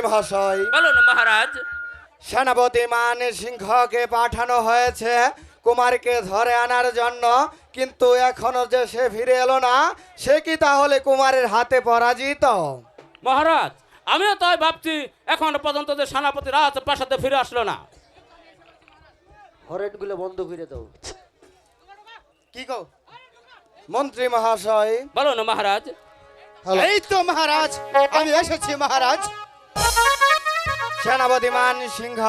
মহাশয়, বলুন মহারাজ। সেনাপতি মান সিংহকে পাঠানো হয়েছে কুমারকে ধরে আনার জন্য, কিন্তু এখনো যে সে ফিরে এলো না, সে কি তাহলে কুমারের হাতে পরাজিত? মহারাজ, আমিও তাই ভাবছি, এখন পর্যন্ত যে সেনাপতি রাজ প্রাসাদে ফিরে আসলো না। হরেনগুলো বন্ধ করে দাও। কি গো মন্ত্রী মহাশয়? বলুন মহারাজ। এই তো মহারাজ, আমি এসেছি মহারাজ। সেনাপতি মান সিংহ,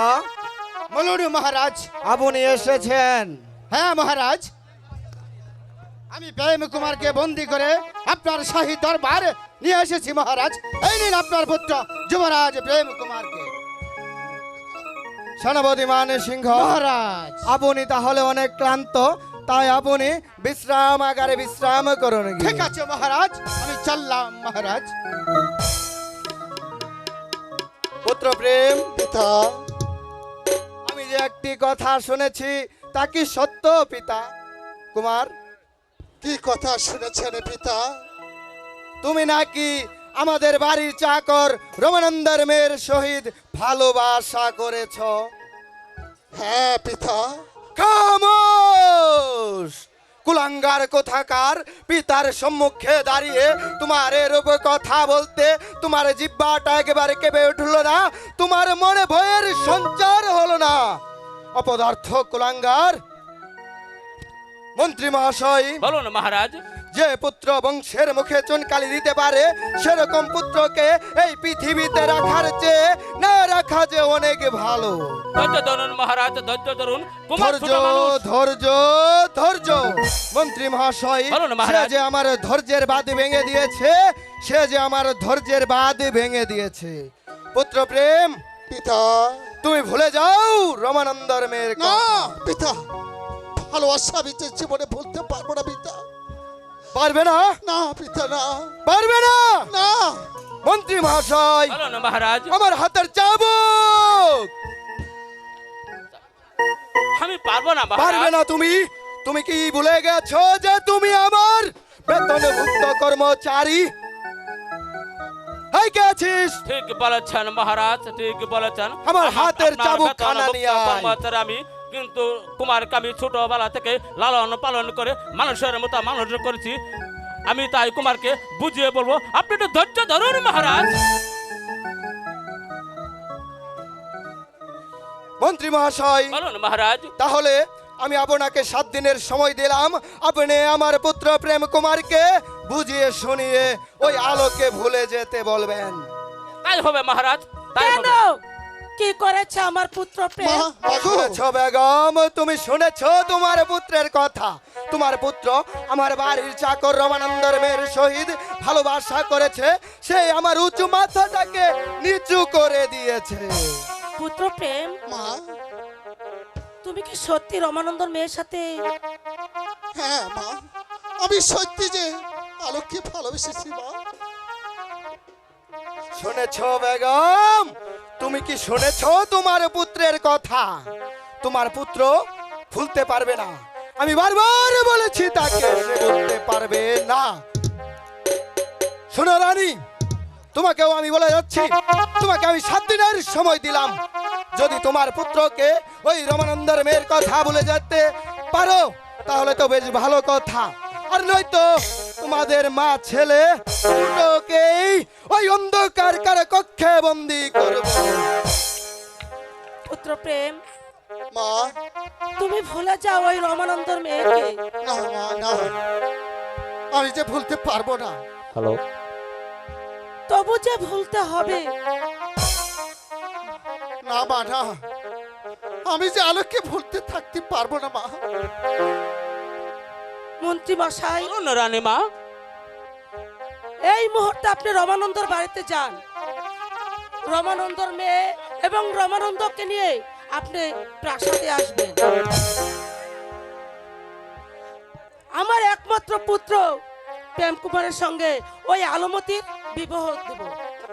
বলুন মহারাজ। আপনি এসেছেন? হ্যাঁ মহারাজ, আমি প্রেম কুমারকে বন্দি করে আপনার শাহী দরবার নিয়ে এসেছি মহারাজ। এই নিন আপনার পুত্র যুবরাজ প্রেম কুমারকে। সেনাপতি মান সিংহ মহারাজ, আপনি তাহলে অনেক ক্লান্ত, তাই আপনি বিশ্রামাগারে বিশ্রাম করুন। ঠিক আছে মহারাজ, আমি চললাম মহারাজ। পুত্র প্রেম, পিতা, আমি যে একটি কথা শুনেছি তা কি সত্য পিতা? কুমার, কি কথা শুনেছেন পিতা? তুমি নাকি আমাদের বাড়ির চাকর রমানন্দের মেয়ের সহিত ভালোবাসা করেছ? হ্যাঁ পিতা। খামোশ! কুলাঙ্গার কোথাকার! পিতার সম্মুখে দাঁড়িয়ে তোমার এরূপ কথা বলতে তোমার জিহ্বাটা একেবারে কেঁপে উঠল না? তোমার মনে ভয়ের সঞ্চার হলো না? অপদার্থ কুলাঙ্গার! মন্ত্রী মহাশয়, বলুন মহারাজ। যে পুত্র বংশের মুখে চুনকালি দিতে পারে, সেরকম পুত্রকে এই পৃথিবীতে রাখার চেয়ে না রাখা যে অনেক ভালো। ধৈর্য ধরুন মহারাজ, ধৈর্য ধরুন। কুমার ধৈর্য, ছোট মানুষ। ধৈর্য, ধৈর্য! মন্ত্রী মহাশয়, বলুন সে মহারাজ। যে আমার ধৈর্যের বাঁধ ভেঙে দিয়েছে, সে যে আমার ধৈর্যের বাঁধ ভেঙে দিয়েছে। পুত্র প্রেম, পিতা, তুমি ভুলে যাও রমানন্দর মেয়ের না কথা। পিতা, ভালোবাসা আমি যে জীবনে ভুলতে পারবো না পিতা। পারবে না? না পিতা, না পারবে না? না। মন্ত্রী মহাশয়, বলুন মহারাজ। আমার হাতের চাবুক! আমি পারবো না পারবে মহারাজ। না তুমি? তুমি কি ভুলে গেছো যে তুমি আমার বেতনভুক্ত কর্মচারী? এই কে আছিস? ঠিক বলেছেন মহারাজ, ঠিক বলেছেন। আমার হাতের আপনার চাবুক বেতনভুক্ত খানা নিয়ে আয়। কর্মচারী আমি, কিন্তু কুমারকে আমি ছোটবেলা থেকে লালন পালন করে মানুষের মতো মানুষ করেছি। আমি তাই কুমারকে বুঝিয়ে বলবো, আপনি একটু ধৈর্য ধরুন মহারাজ। মন্ত্রী মহাশয়, বলুন মহারাজ। তাহলে আমি আপনাকে 7 দিনের সময় দিলাম। আপনি আমার পুত্র প্রেম কুমারকে বুঝিয়ে শুনিয়ে ওই আলোকে ভুলে যেতে বলবেন। তাই হবে মহারাজ, তাই কেন? হবে। কি করেছে আমার পুত্র প্রেম? মা, মা গো। শুনেছ বেগম, তুমি শুনেছ তোমার পুত্রের কথা? তোমার পুত্র আমার বাড়ির চাকর রমানন্দর মেয়ের সহিত ভালোবাসা করেছে, সে আমার উঁচু মাথাটাকে নিচু করে দিয়েছে। পুত্র প্রেম, মা, তুমি কি সত্যি রমানন্দর মেয়ের সাথে? হ্যাঁ মা, আমি সত্যি যে আলোককে ভালোবেসেছি মা। শুনেছ বেগম, তুমি কি শুনেছ তোমার পুত্রের কথা? তোমার পুত্র ভুলতে পারবে না। আমি বারবার বলেছি তাকে, সে বলতে পারবে না। শোনো রানী, তোমাকেও আমি বলে যাচ্ছি, তোমাকে আমি 7 দিনের সময় দিলাম। যদি তোমার পুত্রকে ওই রমানন্দের মেয়ের কথা বলে যেতে পারো তাহলে তো বেশ ভালো কথা, আর নয়তো তোমাদের মা ছেলে দুটোকেই ওই অন্ধকার কারাকক্ষে বন্দী করব। পুত্র প্রেম, মা, তুমি ভুলে যাও ওই রমানন্দর মেয়েকে। না মা, না, আমি যে ভুলতে পারবো না। হ্যালো। তবু যে ভুলতে হবে। না মা, না, আমি যে আলোককে ভুলতে থাকতে পারবো না মা। মন্ত্রী মশাই, বলুন রানীমা। এই মুহূর্তে আপনি রমানন্দর বাড়িতে যান। রমানন্দর মেয়ে এবং রমানন্দকে নিয়ে আপনি প্রাসাদে আসবেন। আমার একমাত্র পুত্র প্রেম কুমারের সঙ্গে ওই আলমতির বিবাহ দেব।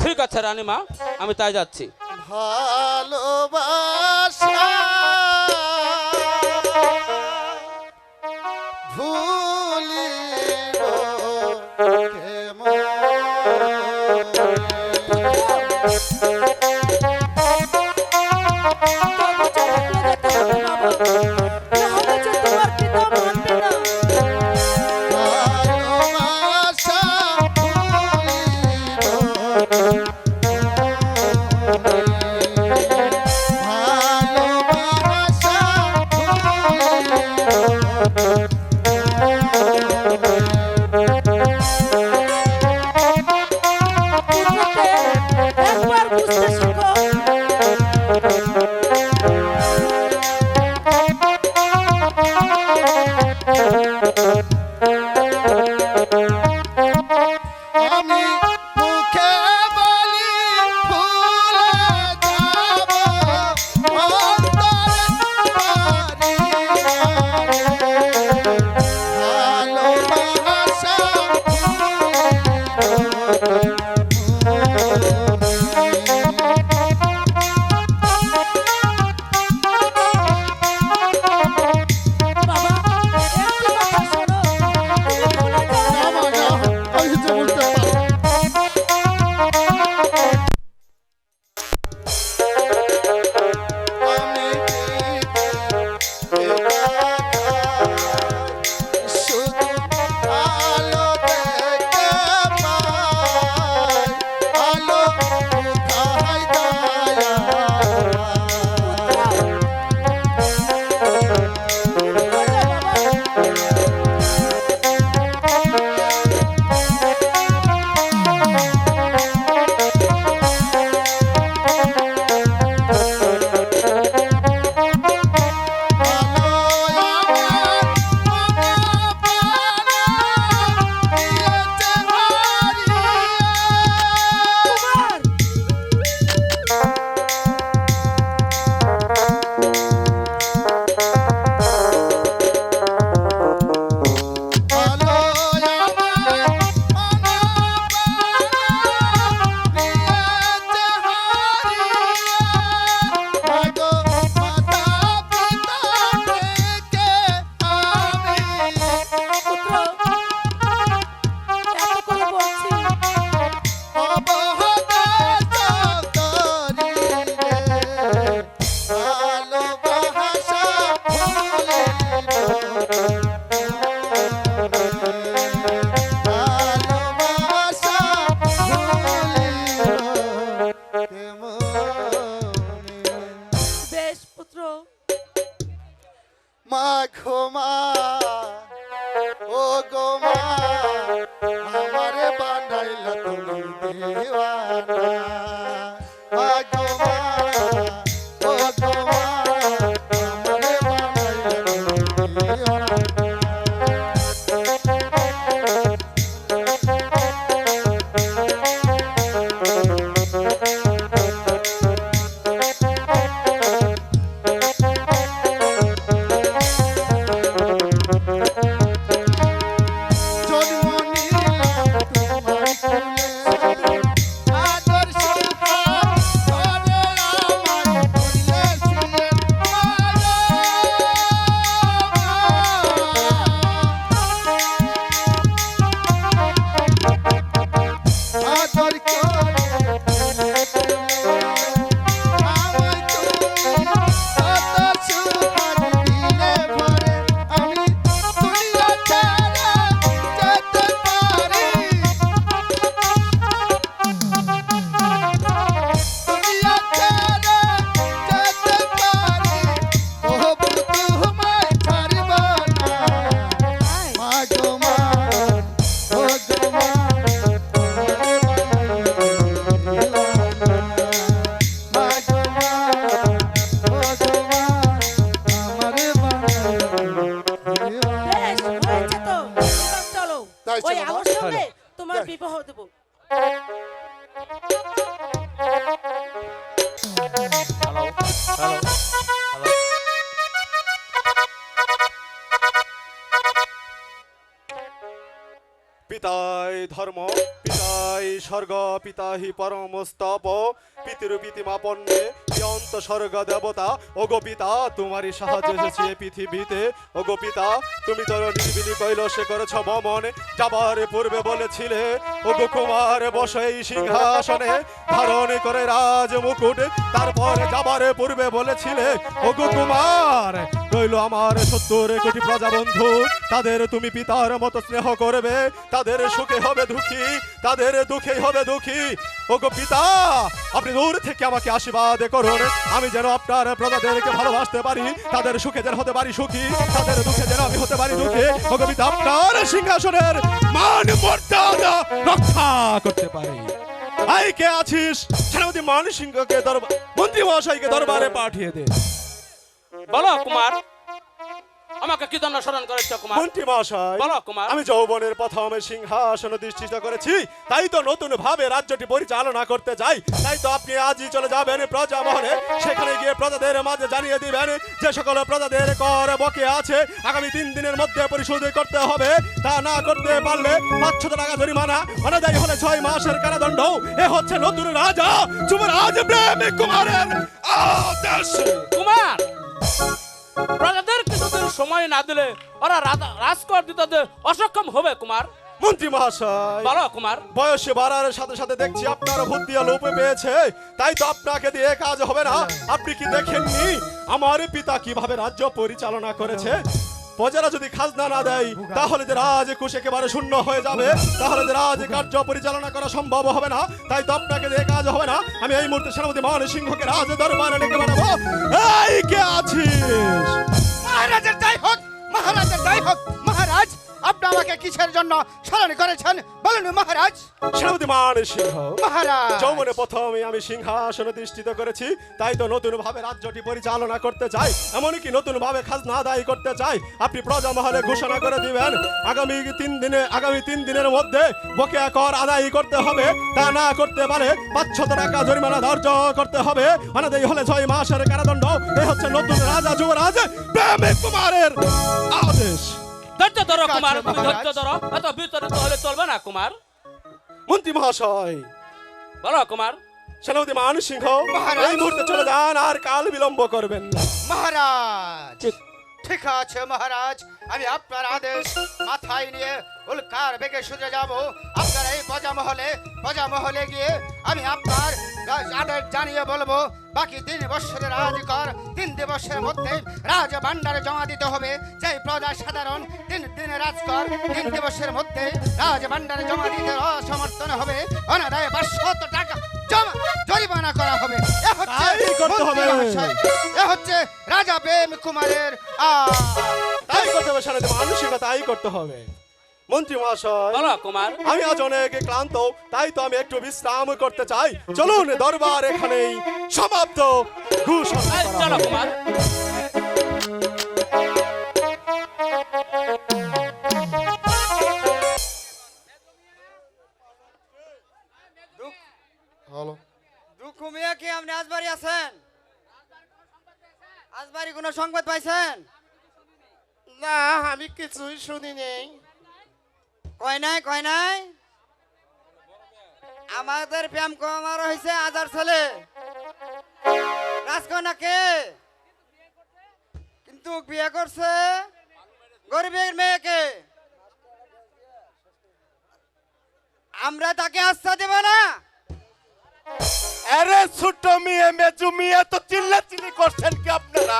ঠিক আছে রানীমা, আমি তাই যাচ্ছি। ভালোবাসা ভুলিব কেমন? আমি মুখে বলি ভুলে যাব অন্তরে ভালোবাসা বাবা একটি কথা শোনো, তুমি ভুলে যাও না। আমার না, আমি যে বলতে পারি আমি শুধু আলো দেখতে পাই, আলো কোথায় যায়? ভুলে যাও বাবা। কুমার, পুত্র, এত করে বলছি, বেশ পুত্র, মা ঘুমা ও গো মা আমারে বানাইলা তুমি দিওয়ানা মা গো মা ও গো মা আমারে বানাইলা তুমি দিওয়ানা জন্ম নিলাম তোমার কোলে আদর সুহাগ করে আমার বলেছিলেন আদর করে আমায় তুমি কত সুহাগ দিলে ভরে আমি দুনিয়া ছেড়ে যেতে পারি দুনিয়া ছেড়ে যেতে পারি তবু তোমায় ছাড়ব না মা গো মা ও গো মা মা গো মা ও গো মা আমারে বেশ হয়েছে তো, এবার চলো তাই ওই চলো, মা। আলোর সঙ্গে তোমার বিবাহ দেব। হ্যালো হ্যালো হ্যালো পিতাই ধর্ম পিতাই স্বর্গ পিতাহি পরমস্তপ পিতৃ পিতিমাপন্নে অন্ত স্বর্গ দেবতা ওগো পিতা তোমারই সাহায্য এসেছি এই পৃথিবীতে ওগো পিতা তুমি তোর নির্বিলি কৈলাসে করেছ বমন যাবার পূর্বে বলেছিলে ওগো কুমার বসে এই সিংহাসনে ধারণ করে রাজ মুকুট তারপর যাবার পূর্বে বলেছিলে ওগো কুমার রইল আমার 70 কোটি প্রজাবন্ধু তাদের তুমি পিতার মতো স্নেহ করবে তাদের সুখে হবে দুঃখী তাদের দুঃখে হবে দুঃখী ওগো পিতা আপনি দূর থেকে আমাকে আশীর্বাদ করুন আমি যেন আপনার প্রজাদেরকে ভালোবাসতে পারি তাদের সুখে যেন হতে পারি সুখী তাদের দুঃখে যেন আমি হতে পারি দুঃখী ওগো পিতা আপনার সিংহাসনের মান মর্যাদা রক্ষা করতে পারি আই কে আছিস সেনাপতি মান সিংহকে দরবার মন্ত্রী মহাশয়কে দরবারে পাঠিয়ে দে বলো কুমার, আমাকে কি জন্য স্মরণ করেছ কুমার? মন্ত্রী মহাশয়, বলো কুমার। আমি যৌবনের প্রথমে সিংহাসন অধিষ্ঠিত করেছি, তাই তো নতুন ভাবে রাজ্যটি পরিচালনা করতে চাই। তাই তো আপনি আজই চলে যাবেন প্রজা মহলে, সেখানে গিয়ে প্রজাদের মাঝে জানিয়ে দিবেন যে সকল প্রজাদের কর বকেয়া আছে আগামী 3 দিনের মধ্যে পরিশোধ করতে হবে। তা না করতে পারলে 500 টাকা জরিমানা, অনাদায়ী হলে 6 মাসের কারাদণ্ড। এ হচ্ছে নতুন রাজা যুবরাজ প্রেমিক কুমারের আদেশ। কুমার, প্রজাদের কিছুদিন সময় না দিলে ওরা রাজকর দিতে অসক্ষম হবে কুমার। মন্ত্রী মহাশয়, বলো কুমার। বয়সে বাড়ার সাথে সাথে দেখছি আপনার বুদ্ধি লোপ পেয়েছে, তাই তো আপনাকে দিয়ে কাজ হবে না। আপনি কি দেখেননি আমার পিতা কিভাবে রাজ্য পরিচালনা করেছে? প্রজারা যদি খাজনা না দেয় তাহলে যে রাজকোষ একেবারে শূন্য হয়ে যাবে, তাহলে যে রাজ কার্য পরিচালনা করা সম্ভব হবে না। তাই তো আপনাকে দিয়ে কাজ হবে না। আমি এই মুহূর্তে সেনাপতি মান সিংহকে রাজ দরবারে ডেকে পাঠাবো। এই কে আছিস? মহারাজের যাই হোক, মহারাজের যাই হোক। মহারাজ, আপনি আমাকে কিসের জন্য স্মরণ করেছেন বলুন মহারাজ। সেনাপতি মান সিংহ, মহারাজ, যৌবনে প্রথমে আমি সিংহাসন অধিষ্ঠিত করেছি, তাই তো নতুন ভাবে রাজ্যটি পরিচালনা করতে চাই, এমনকি নতুন ভাবে খাজনা আদায় করতে চাই। আপনি প্রজা মহলে ঘোষণা করে দিবেন আগামী 3 দিনের মধ্যে বকেয়া কর আদায় করতে হবে। তা না করতে পারে 500 টাকা জরিমানা ধার্য করতে হবে, অনাদায়ী হলে 6 মাসের কারাদণ্ড। এই হচ্ছে নতুন রাজা যুবরাজ প্রেমিক কুমারের আদেশ। ধৈর্য ধরো ঠিক আছে, কুমার, তুমি মহারাজ। ধৈর্য ধরো। এত বিতরিত হলে চলবে না কুমার। মন্ত্রী মহাশয়, বলো কুমার। সেনাপতি মান সিংহ, মহারাজ। এই মুহূর্তে চলে যান, আর কাল বিলম্ব করবেন না। মহারাজ, ঠিক আছে মহারাজ, আমি আপনার আদেশ মাথায় নিয়ে উল্কার বেগে সোজা যাব আপনার এই প্রজা মহলে গিয়ে আমি আপনার আদেশ জানিয়ে বলবো বাকি 3 বছরের রাজকর 3 দিবসের মধ্যে রাজ ভান্ডারে জমা দিতে হবে। যেই প্রজা সাধারণ 3 দিনের রাজকর 3 দিবসের মধ্যে রাজ ভান্ডারে জমা দিতে অসমর্থন হবে, অনাদায়ে 500 টাকা জরিমানা করা হবে। তাই করতে হবে। এ হচ্ছে রাজা প্রেম কুমারের তাই করতে হবে সেনাপতি মান সিংহ, তাই করতে হবে। মন্ত্রী মহাশয়, বলো কুমার। আমি আজ অনেক ক্লান্ত, তাই তো আমি একটু বিশ্রাম করতে চাই। চলুন, দরবার এখানেই সমাপ্ত ঘোষণা এই, করা চলো হলো। কুমার। দুঃখ মিয়া কি আপনি আজবাড়ি আছেন? আজবাড়ি কোনো সংবাদ পাইছেন? না, আমি কিছুই শুনি নেই। কয় নাই আমাদের প্রেম কুমার হয়েছে আজার ছেলে রাজকন্যা কে, কিন্তু বিয়ে করছে গরিবের মেয়েকে। আমরা তাকে আস্থা দেব না। আরে ছোট মেয়ে মেজু মেয়ে তো চিল্লাচিল্লি করছেন কি আপনারা?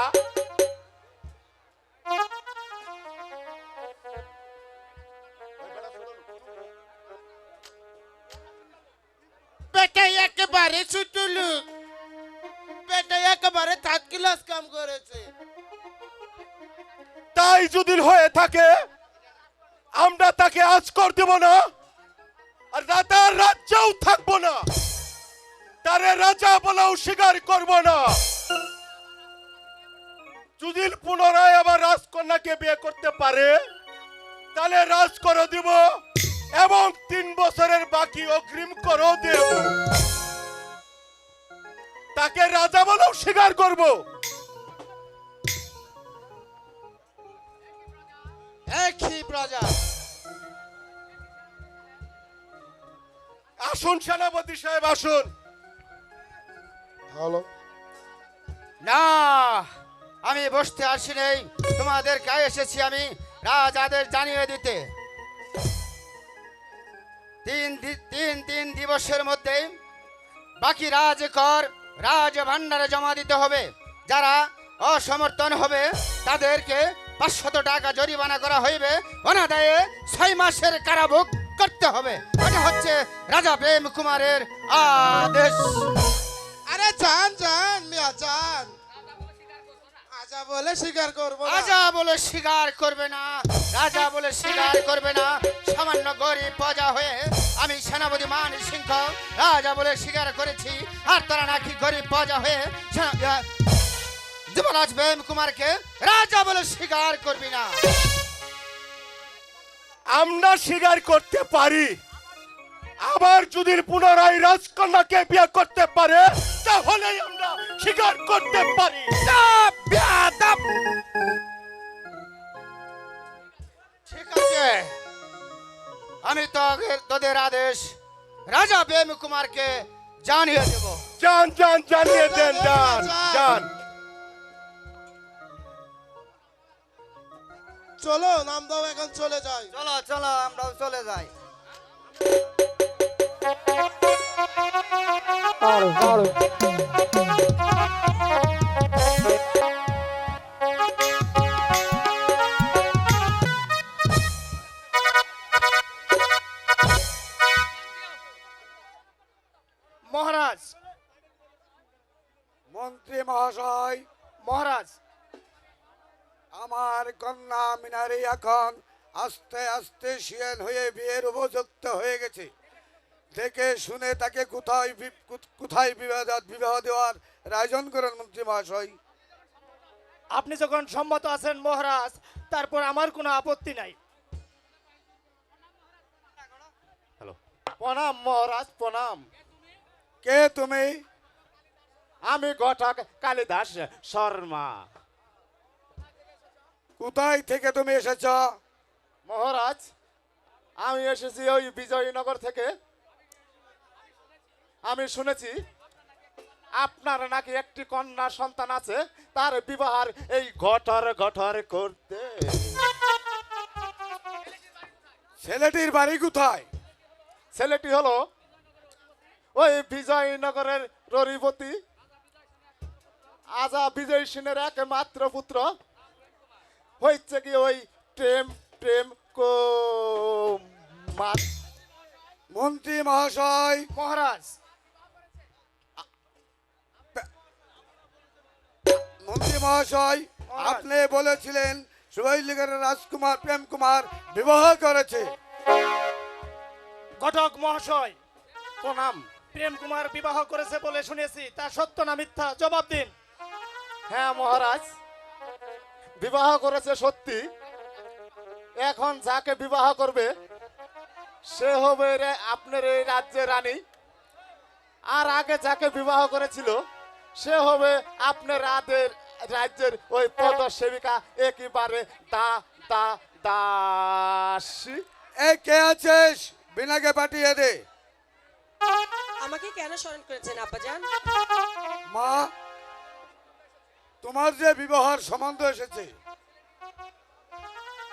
বেটা একেবারে ছোট লোক, বেটা একেবারে 3 ক্লাস কাম করেছে। তাই যদি হয়ে থাকে আমরা তাকে আজ কর দেব না, আর রাজার রাজ্যেও থাকবো না, তারে রাজা বলাও স্বীকার করব না। যদি পুনরায় আবার রাজকন্যাকে বিয়ে করতে পারে তাহলে রাজ কর দিব এবং 3 বছরের বাকি অগ্রিম করও দেব। তাকে রাজা বলাও স্বীকার করব। একই প্রজা। আসুন সেনাপতি সাহেব, আসুন। না, আমি বসতে আসি নেই, তোমাদেরকে এসেছি আমি রাজ আদেশ জানিয়ে দিতে। 3 দিবসের মধ্যে বাকি রাজকর রাজ ভান্ডারে জমা দিতে হবে। যারা অসমর্থন হবে তাদেরকে 500 টাকা জরিমানা করা হইবে, অনাদায়ে 6 মাসের কারাভোগ করতে হবে। এটা হচ্ছে রাজা প্রেম কুমারের আদেশ। আরে যান যান মিয়া যান, আজা বলে স্বীকার করব না। রাজা বলে স্বীকার করবে না, রাজা বলে স্বীকার করবে না। সামান্য গরিব প্রজা হয়ে আমি সেনাপতি মান সিংহ রাজা বলে স্বীকার করেছি, আর তারা নাকি গরিব প্রজা হয়ে যুবরাজ প্রেম কুমারকে রাজা বলে স্বীকার করবি না। আমরা স্বীকার করতে পারি, আবার যদি পুনরায় রাজকন্যাকে বিয়ে করতে পারে তাহলে আমরা স্বীকার করতে পারি। ঠিক আছে, আমি তোদের আদেশ রাজা প্রেম কুমারকে জানিয়ে দেব। যান যান, জানিয়ে দেন, যান যান। চলো নামদাও, এখন চলে যাই। চলো চলো আমরাও চলে যাই। মহারাজ, মন্ত্রী মহাশয়, মহারাজ, আমার কন্যা মিনারি এখন আস্তে আস্তে শিয়ান হয়ে বিয়ের উপযুক্ত হয়ে গেছে। দেখে শুনে তাকে কোথায় বিবাহ দেওয়ার আয়োজন করেন মন্ত্রী মহাশয়। আপনি যখন সম্মত আছেন মহারাজ, তারপর আমার কোনো আপত্তি নাই। প্রণাম মহারাজ, প্রণাম। কে তুমি? আমি ঘটক কালিদাস শর্মা। কোথায় থেকে তুমি এসেছ? মহারাজ, আমি এসেছি ওই বিজয়নগর থেকে। আমি শুনেছি আপনার নাকি একটি কন্যা সন্তান আছে, তার বিবাহের এই ঘটর করতে। ছেলেটির বাড়ি কোথায়? ছেলেটি হলো ওই বিজয়নগরের ররিবতী আজা বিজয় সেনের একমাত্র পুত্র। হয়েছে কি ওই প্রেম প্রেম কুমার। মন্ত্রী মহাশয়, মহারাজ, মন্ত্রী মহাশয়, আপনি বলেছিলেন সুবৈলিগের রাজকুমার প্রেম কুমার বিবাহ করেছে। ঘটক মহাশয়, প্রণাম। প্রেম কুমার বিবাহ করেছে বলে শুনেছি, তা সত্য না মিথ্যা জবাব দিন। হ্যাঁ মহারাজ, বিবাহ করেছে সত্যি। এখন যাকে বিবাহ করবে সে হবে আপনার এই রাজ্যের রানী, আর আগে যাকে বিবাহ করেছিল সে হবে আপনার রাজ্যের ওই পদসেবিকা, একেবারে দাসী। এই কে আছিস? বিনাকে পাঠিয়ে দে। আমাকে কেন স্মরণ করেছেন আব্বাজান? মা, তোমার যে বিবাহের সম্বন্ধ এসেছে,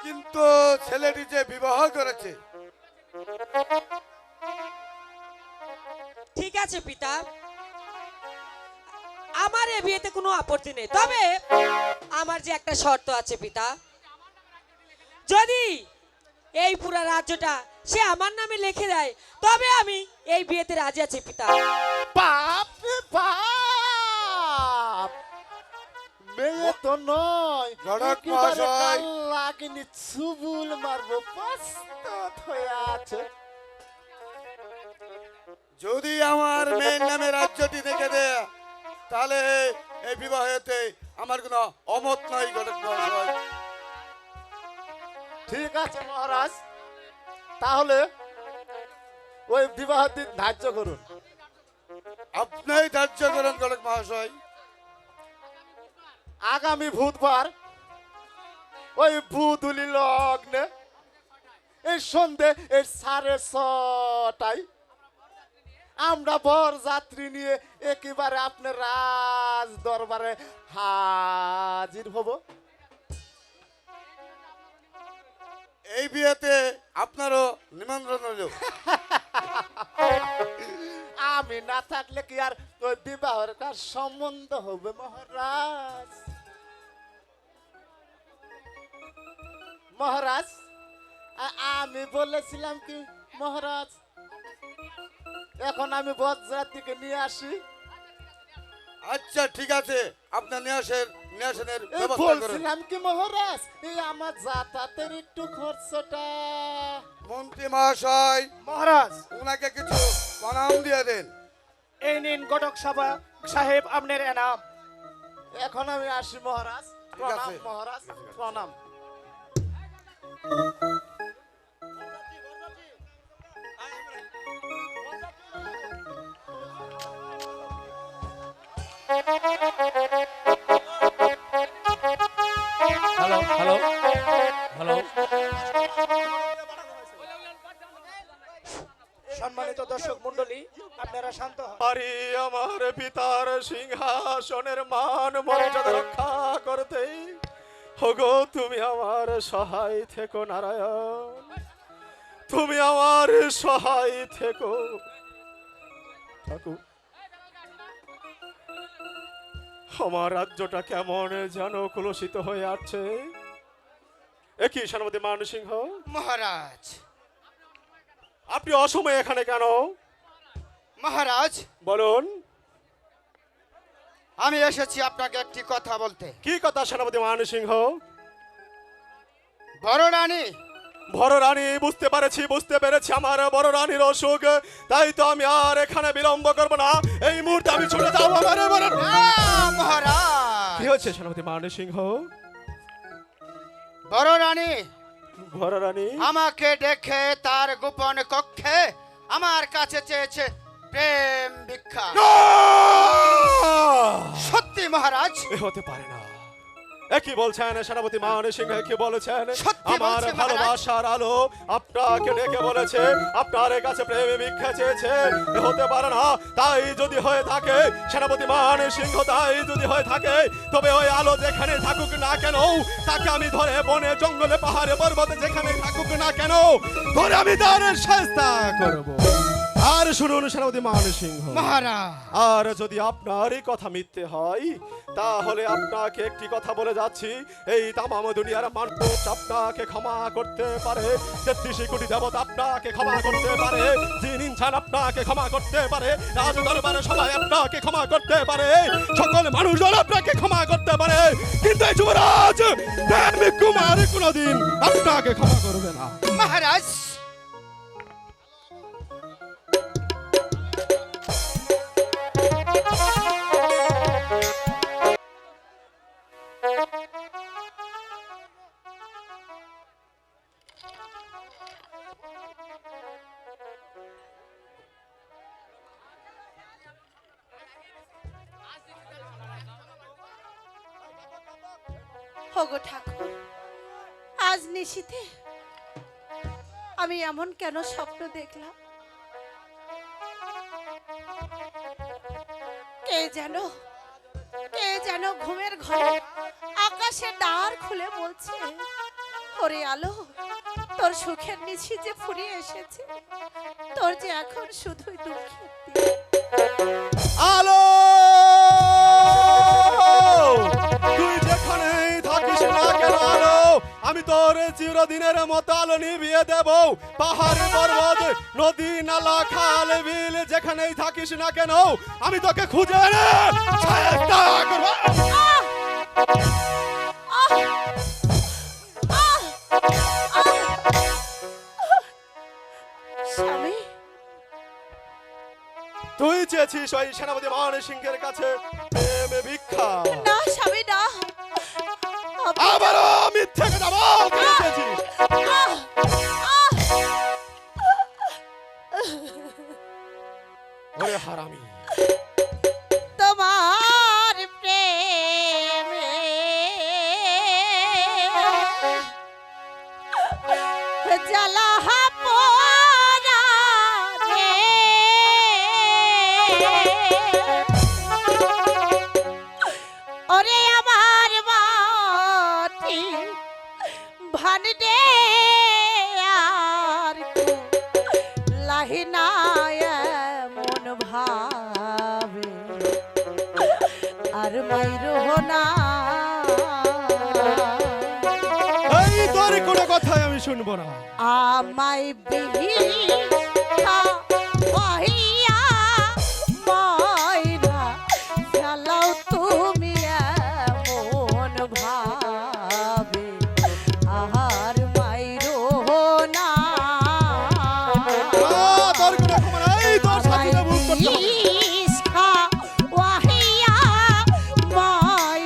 কিন্তু ছেলেটি যে বিবাহ করেছে। ঠিক আছে পিতা, আমার এ বিয়েতে কোনো আপত্তি নেই, তবে আমার যে একটা শর্ত আছে পিতা। যদি এই পুরা রাজ্যটা সে আমার নামে লিখে দেয়, তবে আমি এই বিয়েতে রাজি আছি পিতা। বাপ রে বাপ, মেয়ে তো নয়, ঘটক একেবারে মহাশয়। কাল্লাগিনি চুবুল মারবো প্রস্তুত হয়ে আছে। যদি আমার মেয়ের নামে রাজ্যটি দেখে দেয়, তাহলে এই বিবাহেতে আমার কোনো অমত নাই। ঘটক মহাশয়, ঠিক আছে মহারাজ, তাহলে ওই বিবাহ দিন ধার্য করুন। আপনিই ধার্য করেন ঘটক মহাশয়। আগামী বুধবার ওই বুধুলি লগ্নে এই সন্ধে এই 6:30টায় আমরা বর যাত্রী নিয়ে একেবারে আপনার রাজ দরবারে হাজির হব। এই বিয়েতে আপনারও নিমন্ত্রণ রইল। আমি না থাকলে কি আর ওই বিবাহের কার সম্বন্ধ হবে মহারাজ? মহারাজ, আমি বলেছিলাম কি মহারাজ, এখন আমি বরযাত্রীকে নিয়ে আসি। আচ্ছা ঠিক আছে, আপনার নিয়াসেনের এই ব্যবস্থা করেন। বলছিলাম কি মহারাজ, এই আমার যাতায়াতের একটু খরচটা। মন্ত্রী মহাশয়, মহারাজ, ওনাকে কিছু প্রণাম দিয়ে দেন। এই নিন ঘটক সাহেব আপনার এনাম। এখন আমি আসি মহারাজ। প্রণাম আছে। মহারাজ, প্রণাম। হ্যালো হ্যালো হ্যালো সম্মানিত দর্শক মণ্ডলী, আপনারা শান্ত হন। পারি আমার পিতার সিংহাসনের মান মর্যাদা রক্ষা করতে, ওগো তুমি আমার সহায় থেকো নারায়ণ, তুমি আমার সহায় থেকো। ঠাকুর, আমার রাজ্যটা কেমন যেন কলুষিত হয়ে আছে। একই সেনাপতি মানসিংহ, মহারাজ, আপনি অসময়ে এখানে কেন? মহারাজ, বলুন। আমি এসেছি আপনাকে একটি কথা বলতে। কি কথা সেনাপতি মানসিংহ? বড় রানী, বড় রানী, বুঝতে পেরেছি আমার বড় রানীর অসুখ, তাই তো আমি আর এখানে বিলম্ব করব না, এই মুহূর্তে আমি ছুটে যাবো আমার বড়। মহারাজ, কি হচ্ছে সেনাপতি মানসিংহ? বড় রানী বড় রানী আমাকে দেখে তার গোপন কক্ষে আমার কাছে চেয়েছে প্রেম ভিক্ষা। সত্যি মহারাজ? এ হতে পারে না। একই বলছেন সেনাপতি মানসিংহ, কি বলেছেন? সত্যি আমার বলছে মহারাজ। ভালোবাসার আলো আপনাকে ডেকে বলেছে, আপনার কাছে প্রেম ভিক্ষা চেয়েছে। এ হতে পারে না। তাই যদি হয়ে থাকে সেনাপতি মানসিংহ, তাই যদি হয়ে থাকে, তবে ওই আলো যেখানে থাকুক না কেন, তাকে আমি ধরে বনে জঙ্গলে পাহাড়ে পর্বতে যেখানে থাকুক না কেন, ধরে আমি তার শাস্তা করব। আর শুনুন সেনাপতি মানসিংহ, মহারাজ, আর যদি আপনারই কথা মিথ্যে হয়, তাহলে আপনাকে একটি কথা বলে যাচ্ছি, এই তামাম দুনিয়ার মানুষ আপনাকে ক্ষমা করতে পারে, 33 কোটি দেবতা আপনাকে ক্ষমা করতে পারে, জিন ইনসান আপনাকে ক্ষমা করতে পারে, রাজ দরবারে সবাই আপনাকে ক্ষমা করতে পারে, সকল মানুষজন আপনাকে ক্ষমা করতে পারে, কিন্তু এই যুবরাজ দেব কুমার কোনোদিন আপনাকে ক্ষমা করবে না। মহারাজ, ওগো ঠাকুর, আজ নিশীথে আমি এমন কেন স্বপ্ন দেখলাম? কে যেন ঘুমের ঘরে আকাশে দ্বার খুলে বলছে, ওরে আলো, তোর সুখের নিশি যে ফুরিয়ে এসেছে, তোর যে এখন শুধুই দুঃখের দিন। আলো, তুই যেখানেই থাকিস না কেন আলো, আমি তোর চিরদিনের মতো আলো নিভিয়ে দেব। পাহাড় পর্বত নদী নালা খাল বিল যেখানেই থাকিস না কেন, আমি তোকে খুঁজে এনে শায়েস্তা করব। স্বামী, তুই চেয়েছিস ওই সেনাপতি মানসিংহের কাছে প্রেম ভিক্ষা, না স্বামী না, আবারও মিথ্যে কথা বল, তুই চেয়েছিস। ওরে হারামি, তোমার প্রেমে জ্বালা পোড়ানে, ওরে আমার মাটি ভান্ডে আর লাহিনা মন ভাবে আর মাইরো না। এই তোর কোনো কথাই আমি শুনবো না। আমায় বিহিতা হইয়া মাইরা ফেলাও তুমি এমন ভাবে আর মাইরো না। তোর কোনো খবর নাই, তোর সাথে মুখ করতে হবে। ইস্কা ওয়াহিয়া মাই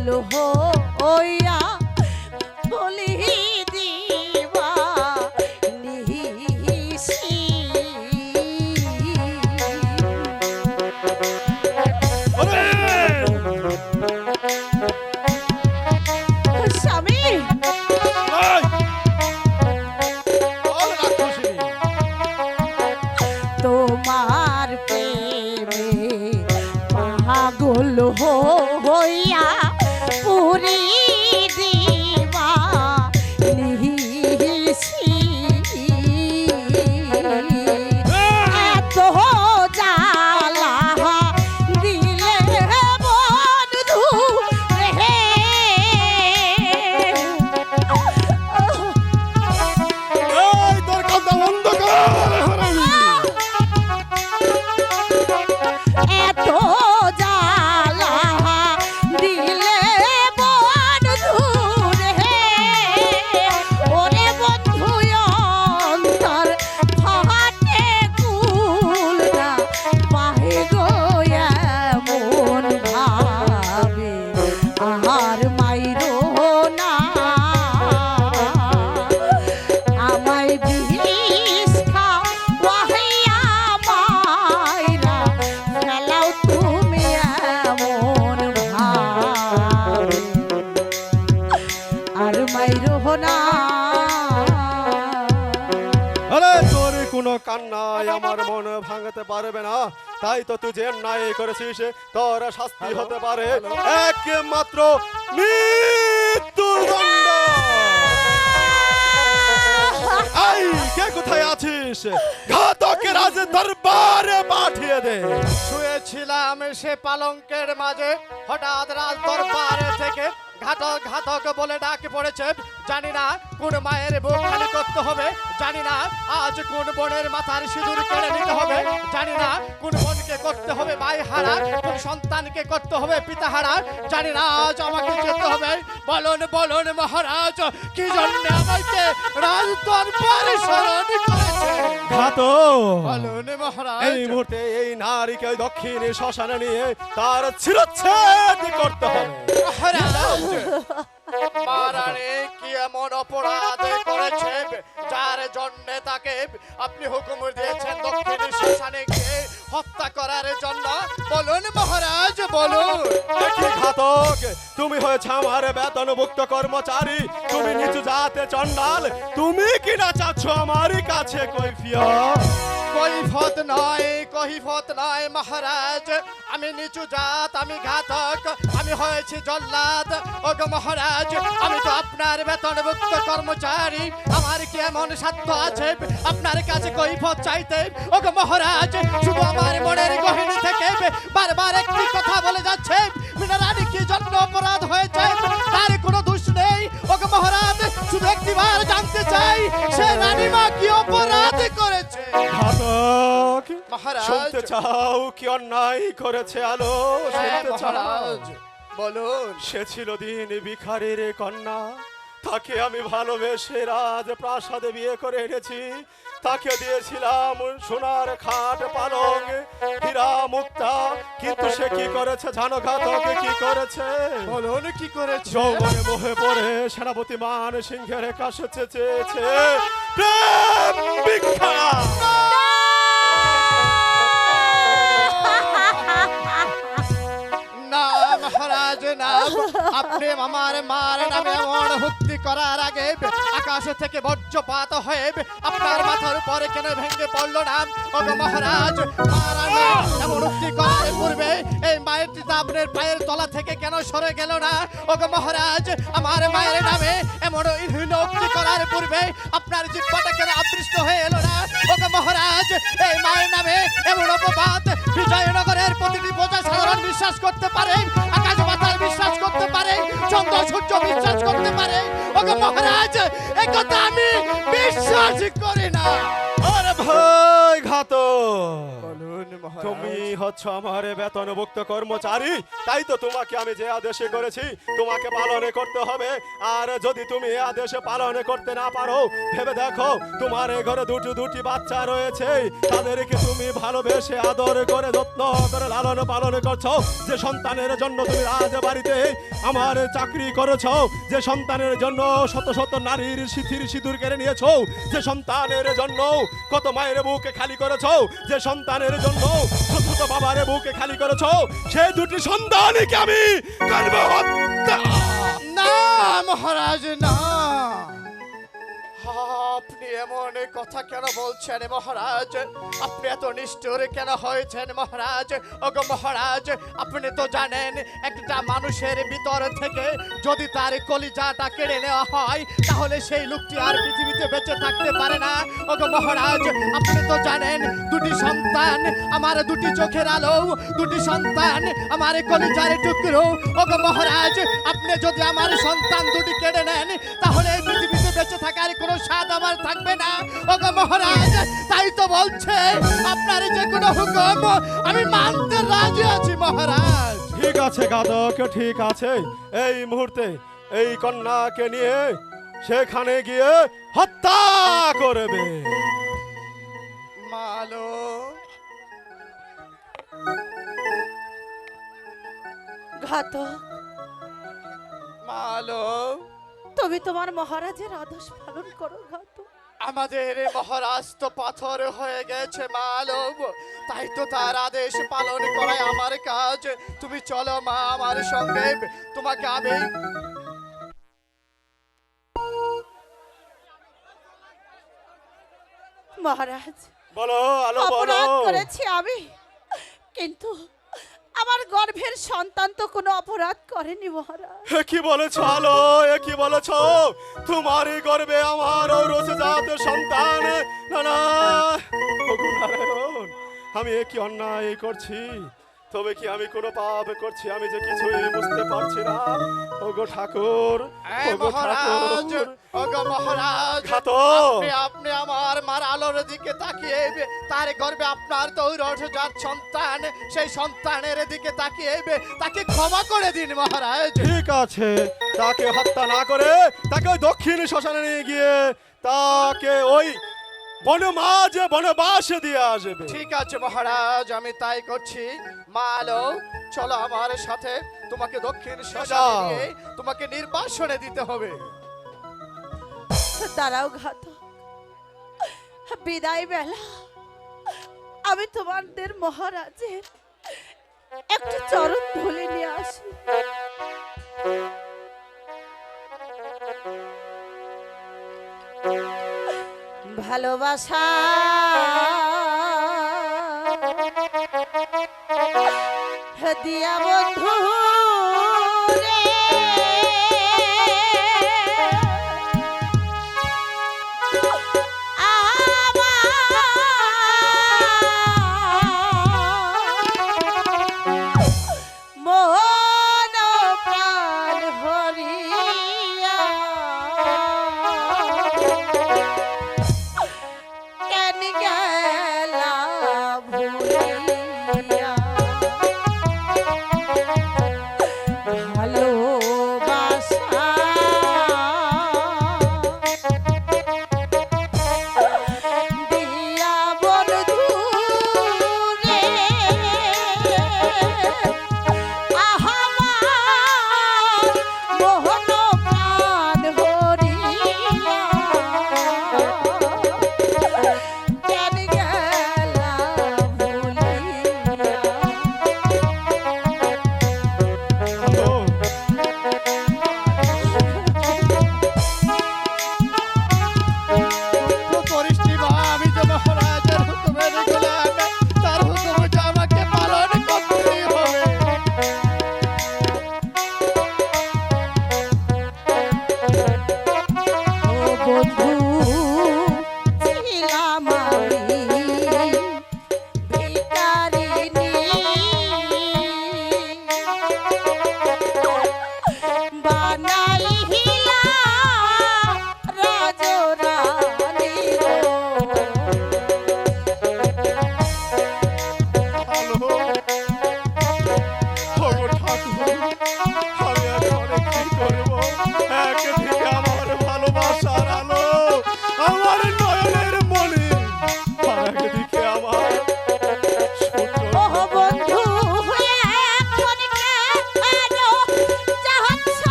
পাগল হইয়া বলি দিবা নিশি স্বামী তোমার প্রেমে পাগল হইয়া পুরি দিবা নিশি এত জ্বালা দিলে বন্ধু রে এই তোর কথা বন্ধ কর হারামি। এত জ্বালা দিলে বন্ধু রে ওরে বন্ধু অন্তর ফাটে কুলটা পাহে গো এমন ভাবে আর মাইরো না আমায় বিষ খাওয়াইয়া মাইরা ফেলাও তুমি এমন ভাবে আর মাইরো না আরে তোর কোনো কান্নায় আমার মন ভাঙতে পারবে না, তাই তো তুই যে অন্যায় করেছিস তোর শাস্তি হতে পারে একমাত্র মৃত্যুদণ্ড। এই কে কোথায় আছিস? ঘাতকের আজ দরবারে পাঠিয়ে দে। শুয়েছিলাম সে পালঙ্কের মাঝে, হঠাৎ রাজ দরবারে থেকে ঘাতক ঘাতক বলে ডাক পড়েছে। জানি না কোন মায়ের বুক খালি করতে হবে, জানি না আজ কোন বোনের মাথার সিঁদুর কেড়ে নিতে হবে, জানি না কোন বোনকে করতে হবে মায় হারা, কোন সন্তানকে করতে হবে পিতা হারা, জানি না আজ আমাকে যেতে হবে। বলুন বলুন মহারাজ, কি জন্য আমাকে রাজ দরবারে স্মরণ করেছে? ঘাতক বলুন মহারাজ। এই মুহূর্তে এই নারীকে ওই দক্ষিণ শ্মশানে নিয়ে তার শিরচ্ছেদ করতে হবে। মহারাজ, মহারানী কি এমন অপরাধ করেছে যার জন্য তাকে আপনি হুকুম দিয়েছেন দক্ষিণ শ্মশানে গিয়ে হত্যা করার জন্য? বলুন মহারাজ, বলুন। দেখি ঘাতক, তুমি হয়েছে আমার বেতনভুক্ত কর্মচারী, তুমি নিচু জাতে চন্ডাল, তুমি কি না চাচ্ছ আমার কাছে কৈফিয়ত? কৈফত নয় মহারাজ, আমি নিচু জাত, আমি ঘাতক, আমি হয়েছি জল্লাদ। ওগো মহারাজ, আমি তো আপনার বেতনভুক্ত কর্মচারী, আমার কি এমন সাধ্য আছে আপনার কাছে কৈফত চাইতে? ওগো মহারাজ, শুধু আমার মনের গহীন থেকে বারবার একটি কথা বলে যাচ্ছে, মিনারানী কি জন্য অপরাধ হয়েছে তার কোনো দোষ নেই। ওগো মহারাজ, শুধু একটিবার জানতে চাই সে রানীমা কি অপরাধ করেছে? ঘাতক, মহারাজ। শুনতে চাও কি অন্যায় করেছে আলো? শুনতে চাও? মহারাজ, বলুন। সে ছিল দিন ভিখারির কন্যা, তাকে আমি ভালোবেসে রাজ প্রাসাদে বিয়ে করে এনেছি, তাকে দিয়েছিলাম সোনার খাট পালং হীরা মুক্তা, কিন্তু সে কি করেছে জানো ঘাতক? কি করেছে? বলুন কি করেছে? যৌবনে মোহে পড়ে সেনাপতি মান সিংহের কাছে চেয়েছে প্রেম ভিক্ষা। না মহারাজ না, আপনি আমার মার নামে এমন হুক্তি করার আগে আকাশ থেকে বজ্রপাত হয়ে আপনার মাথার উপরে কেন ভেঙে পড়লো না? ওগো মহারাজ, মহারানী এমন হুক্তি করার পূর্বে এই মায়েরটি আপনার পায়ের তলা থেকে কেন সরে গেল না? ওগো মহারাজ, আমার মায়ের নামে এমন হুক্তি করার পূর্বে আপনার জিহ্বাটা কেন আবৃষ্ট হয়ে এলো না? ওগো মহারাজ, এই মায়ের নামে এমন অপবাদ বিজয়নগরের প্রতিটি প্রজা সাধারণ বিশ্বাস করতে পারে, আকাশ পাতাল বিশ্বাস করতে পারে, চন্দ্র সূর্য বিশ্বাস করতে পারে। ওগো মহারাজ, এই কথা আমি বিশ্বাস করি না। আরে ভাই, এই ঘাতক, বলুন মহারাজ। তুমি হচ্ছ আমার বেতনভুক্ত কর্মচারী, তাই তো তোমাকে আমি যে আদেশে করেছি তোমাকে পালন করতে হবে। আর যদি তুমি এই আদেশে পালন করতে না পারো, ভেবে দেখো তোমার এই ঘরে দুটি বাচ্চা রয়েছে, তাদেরকে তুমি ভালোবেসে আদর করে যত্ন করে লালন পালন করছো। যে সন্তানের জন্য তুমি রাজবাড়িতে আমার চাকরি করেছো, যে সন্তানের জন্য শত শত নারীর সিঁদুর কেড়ে নিয়েছো, যে সন্তানের জন্য কত মায়ের বুকে খালি করেছো, যে সন্তানের জন্য ছোট ছোট বাবার বুকে খালি করেছো, সেই দুটি সন্তানকে আমি করব হত্যা। না মহারাজ না, আপনি এমন কথা কেন বলছেন মহারাজ? আপনি এত নিষ্ঠুর কেন হয়েছেন মহারাজ? ওগো মহারাজ, আপনি তো জানেন একটা মানুষের ভিতর থেকে যদি তার কলিজাটা কেড়ে নেওয়া হয় তাহলে সেই লোকটি আর পৃথিবীতে বেঁচে থাকতে পারে না। ওগো মহারাজ, আপনি তো জানেন দুটি সন্তান আমার দুটি চোখের আলো, দুটি সন্তান আমার কলিজার টুকরো। ওগো মহারাজ, আপনি যদি আমার সন্তান দুটি কেড়ে নেন তাহলে এই পৃথিবীতে বেঁচে থাকার কোনো স্বাদ আমার থাকবে না। ওগো মহারাজ, তাই তো বলছে আপনার যে কোনো হুকুম আমি মানতে রাজি আছি মহারাজ। ঠিক আছে ঘাতক, ঠিক আছে, এই মুহূর্তে এই কন্যাকে নিয়ে সেখানে গিয়ে হত্যা করবে। মালো ঘাতক, মালো, তুমি তোমার মহারাজের আদেশ পালন করো ঘাতক। আমাদের মহারাজ তো পাথর হয়ে গেছে মালব, তাই তো তার আদেশ পালন করাই আমার কাজ। তুমি চলো মা আমার সঙ্গে, তোমাকে আমি মহারাজ, বলো আলো বলো। অপরাধ করেছি আমি, কিন্তু আমার গর্ভের সন্তান তো কোনো অপরাধ করেনি মহারাজ। এ কি বলেছো আলো, এ কি বলেছো? তোমারই গর্বে আমার রসজাত সন্তান। না না ওগো নারায়ণ, আমি এ কি অন্যায় করছি? তবে কি আমি কোনো পাপ করছি? আমি যে কিছুই বুঝতে পারছি না। ওগো ঠাকুর, ওগো মহারাজ, ঠাকুর, ওগো মহারাজ, ঘাতক। আপনি আমার মার আলোর দিকে তাকিয়ে তার গর্ভে আপনার তৈরজাত সন্তান, সেই সন্তানের দিকে তাকিয়ে তাকে ক্ষমা করে দিন মহারাজ। ঠিক আছে, তাকে হত্যা না করে তাকে ওই দক্ষিণ শ্মশানে নিয়ে গিয়ে তাকে ওই বনমাঝে বনবাসে দিয়ে আসবে। ঠিক আছে মহারাজ, আমি তাই করছি। মা আলো, চলো আমার সাথে, তোমাকে দক্ষিণ শ্মশানে যাও। নিয়ে তোমাকে নির্বাসনে দিতে হবে। দাঁড়াও ঘাতক, বিদায় বেলা আমি তোমাদের মহারাজের একটু চরণ ধুলে নিয়ে আসি। ভালোবাসা দিয়া বন্ধু রে, মন প্রাণ হরিয়া কেন গেলা ভুলিয়া।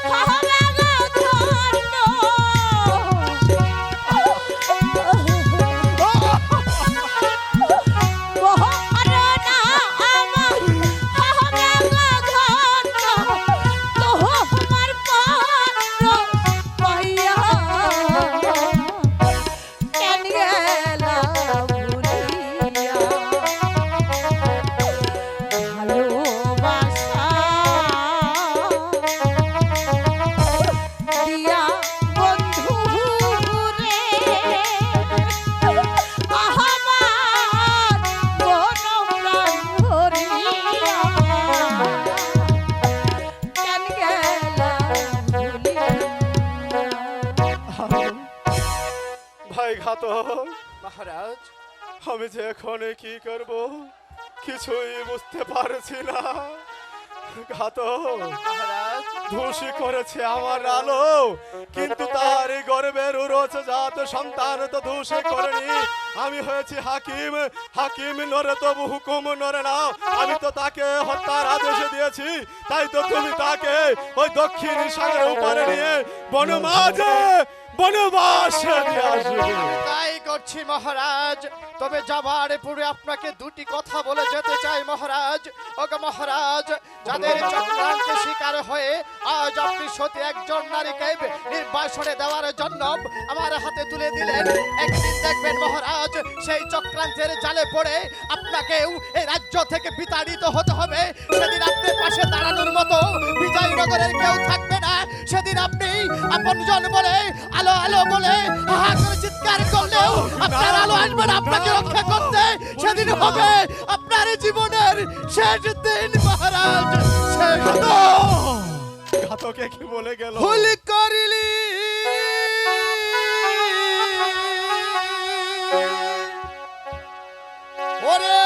হবে গো ধন্য। মহারানা আমার হবে গো ধন্য, তোমার পাত্র পাইয়া কেন গেলা ভুলিয়া ভালোবাসা দিয়া বন্ধু রে আমার মন প্রাণ ভরিয়া কেন গেলা ভুলিয়া। ভাই ঘাতক, মহারাজ আমি যে এখন কি করব কিছুই বুঝতে পারছি না। ঘাতক মহারাজ ধূসি করেছে আমার আলো, কিন্তু তার এই গর্বের উরোচজাত সন্তান তো ধূসি করেনি। আমি হয়েছি হাকিম, হাকিম নরে তবু হুকুম নরে না। আমি তো তাকে হত্যার আদেশ দিয়েছি, তাই তো তুমি তাকে ওই দক্ষিণ সাগরের উপরে নিয়ে বনবাসে দিয়ে আসবে। তাই করছি মহারাজ। তবে যাবার পূর্বে আপনাকে দুটি কথা বলে যেতে চাই মহারাজ। ওগো মহারাজ, যাদের চক্রান্তে শিকার হয়ে আজ আপনি সতী একজন নারীকে নির্বাসনে দেওয়ার জন্য আমার হাতে তুলে দিলেন, একদিন দেখবেন মহারাজ সেই চক্রান্তের জালে পড়ে আপনাকেও এই রাজ্য থেকে বিতাড়িত হতে হবে। সেদিন আপনার পাশে দাঁড়ানোর মতো বিজয়নগরের কেউ থাকবে না। সেদিন আপনি আপনজন বলে আলো আলো বলে হাহা করে চিৎকার করলেও আপনার আলো আসবে না আপনাকে রক্ষা করতে। সেদিন হবে আপনার জীবনের শেষ দিন মহারাজ, শেষ দিন। ঘাতকে কি বলে গেল? ভুল করিলি ওরে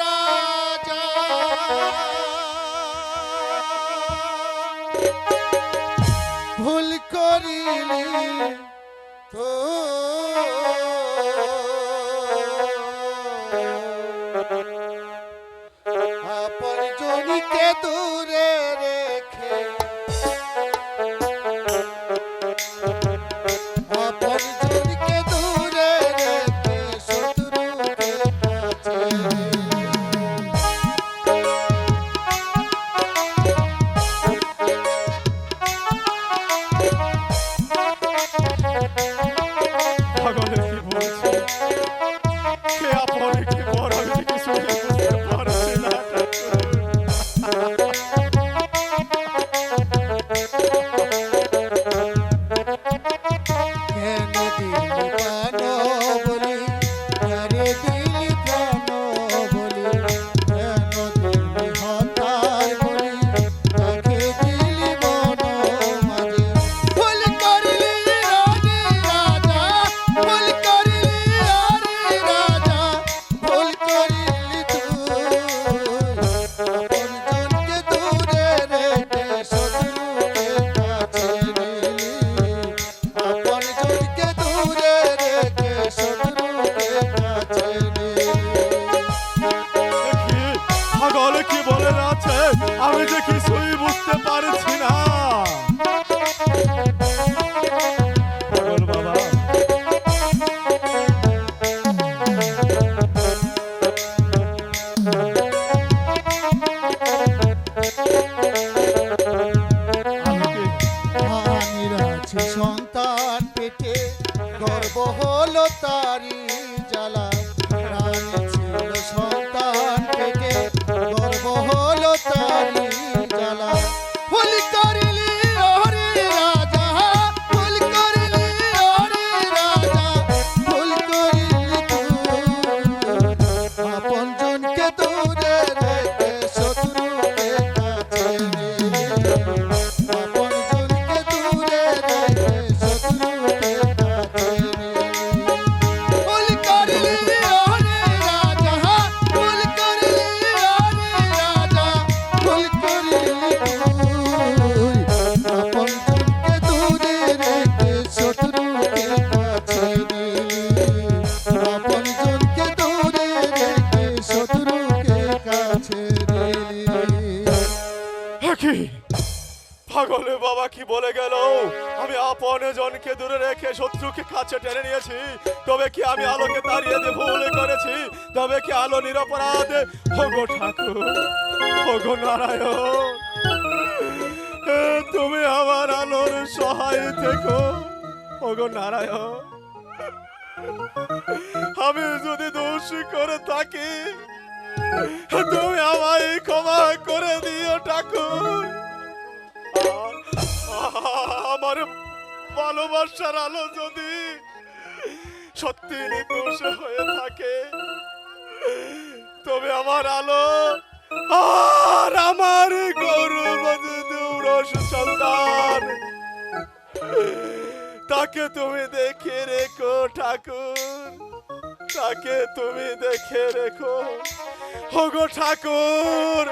রাজা, ভুল করিলি তো আপন জনকে দূরে রেখে, আপন জনকে দূরে রেখে শত্রুকে কাছে। পাগলে বাবা কি বলে গেল, আমি আপন জনকে দূরে রেখে শত্রুকে কাছে টেনে নিয়েছি। তবে কি আমি আলোকে তাড়িয়ে দিয়ে ভুল করেছি? তবে কি আলো নিরপরাধ? ওগো ঠাকুর, ওগো নারায়ণ, তুমি আমার আলোর সহায় থেকো। ওগো নারায়ণ, আমি যদি দোষ করে থাকি তুমি আমায় ক্ষমা করে দিও ঠাকুর। আমার ভালোবাসার আলো যদি সত্যি নির্দোষ হয়ে থাকে, তবে আমার আলো আর আমার গৌরব সন্তান তাকে তুমি দেখে রেখো ঠাকুর, তাকে তুমি দেখে রেখো। ওগো ঠাকুর,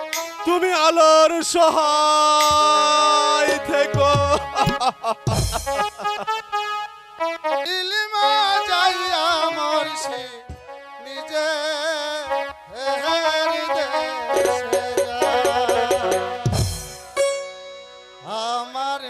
তুমি আলোর সহায় থেকো। ইলিমা যাইয়া মরছি নিজে আমার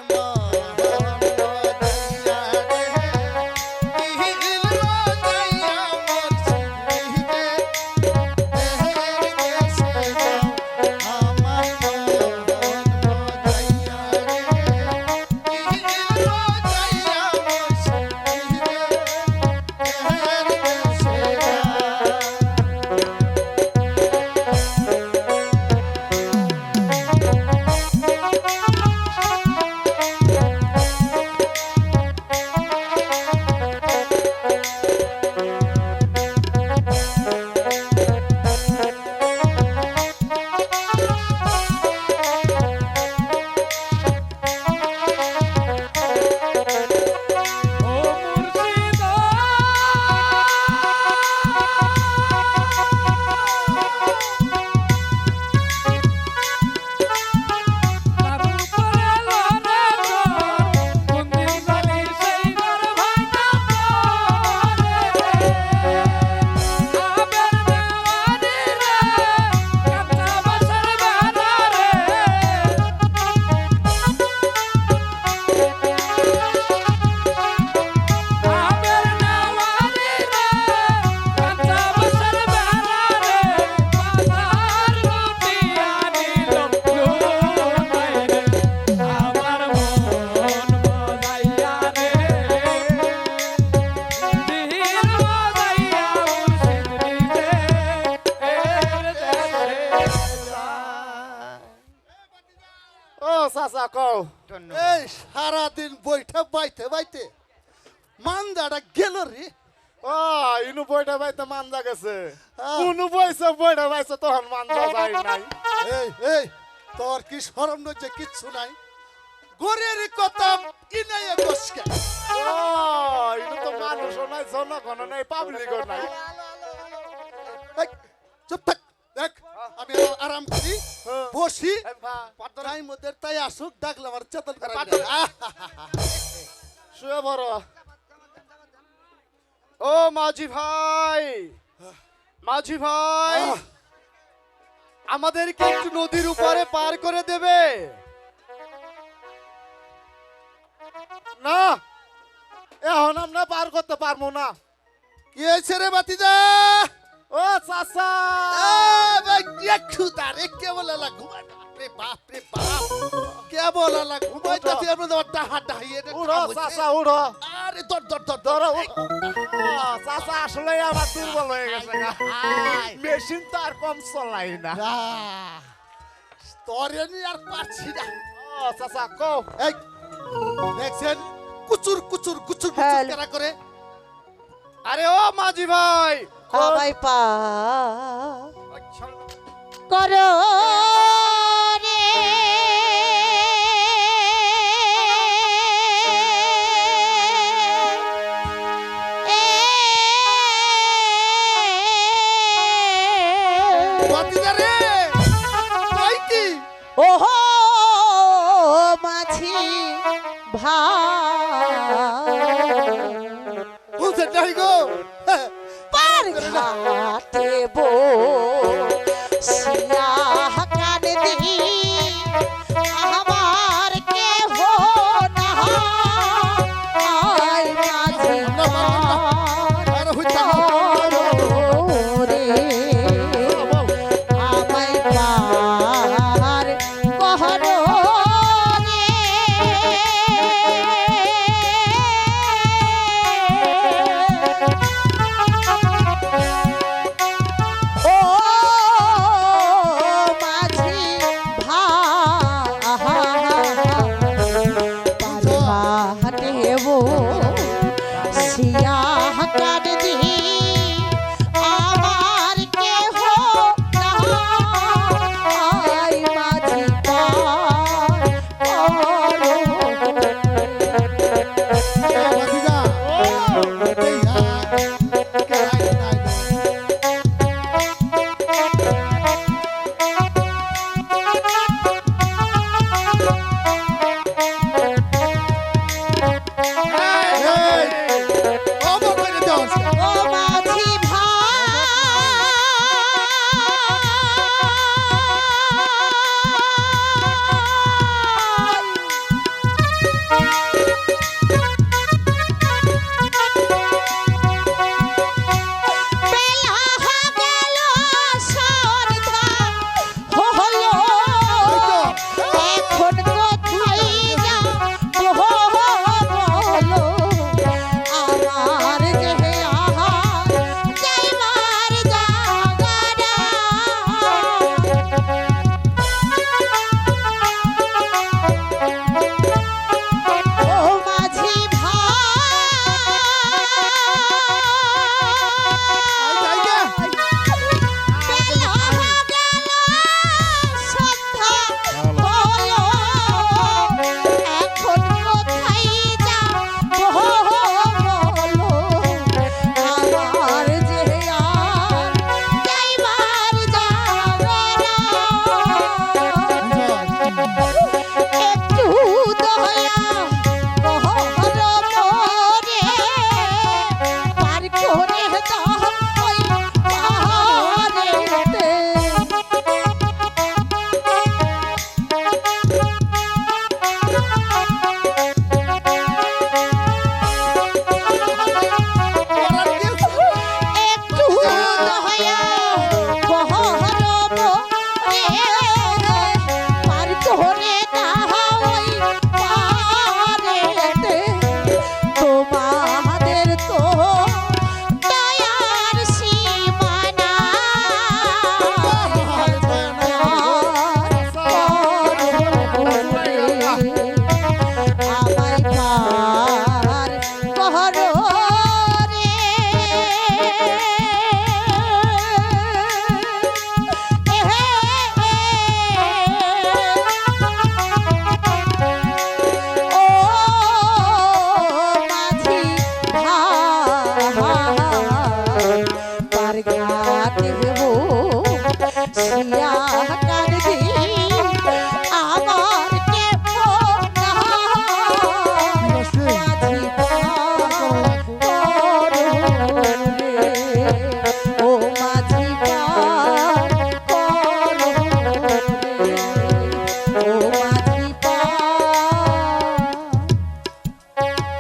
চাচা কও। এই সারাদিন বইটা বাইতে বাইতে মান্দাটা গেল রে। ও ইনু বইটা বাইতে মানজা গেছে, কোনু বইছে বইটা বাইছে তখন মানজা যায় নাই। এই এই তোর কি শরম লজ্জা কিচ্ছু নাই? গরের কথা ইনাইয়ে বসকে। ও ইনু তো মানুষ নাই, জনগণ নাই, পাবলিকও নাই। এই, চুপ থাক। দেখ আমি আরাম করি বসি তাই মধ্যে তাই আসুক ডাকলাম আর চেতন করে শুয়ে বড়। ও মাঝি ভাই, মাঝি ভাই, আমাদেরকে একটু নদীর উপরে পার করে দেবে? না, এখন আমরা পার করতে পারবো না। কি হয়েছে রে বাতিজা? ও চাচা, কেবল বাপ রে বাপ, কেবল ঘুমাইতে ডাহা ডাহিয়ে উড়ো চাচা উড়ো। আরে দর দর দর ধরো চাচা, আসলে আমার দুর্বল হয়ে গেছে, মেশিন তো আর কম চলাই না। তোরে নিয়ে আর পারছি না। ও চাচা কও। এই দেখছেন কুচুর কুচুর কুচুর কুচুর কেরা করে? আরে ও মাঝি ভাই, আমায় পা করো রে বাতিজা রে কই কি? ওহো মাঝি ভাই বুঝে নাই গো। পার ঘাটে বো সিয়া কান দি আমার কে দয়া বহর মোরে পার করে দাও ওই পাহাড়েতে একটু দয়া বহর মোরে পার করে দাও ওই পাহাড়েতে তোমাদের তো দয়ার সীমানা আমায় পার করো রে ও মাঝি পার ঘাটে দেবো শিয়া কান দি আমার কে মাঝি পার রে ও মাঝি পার করো রে ও মাঝি পার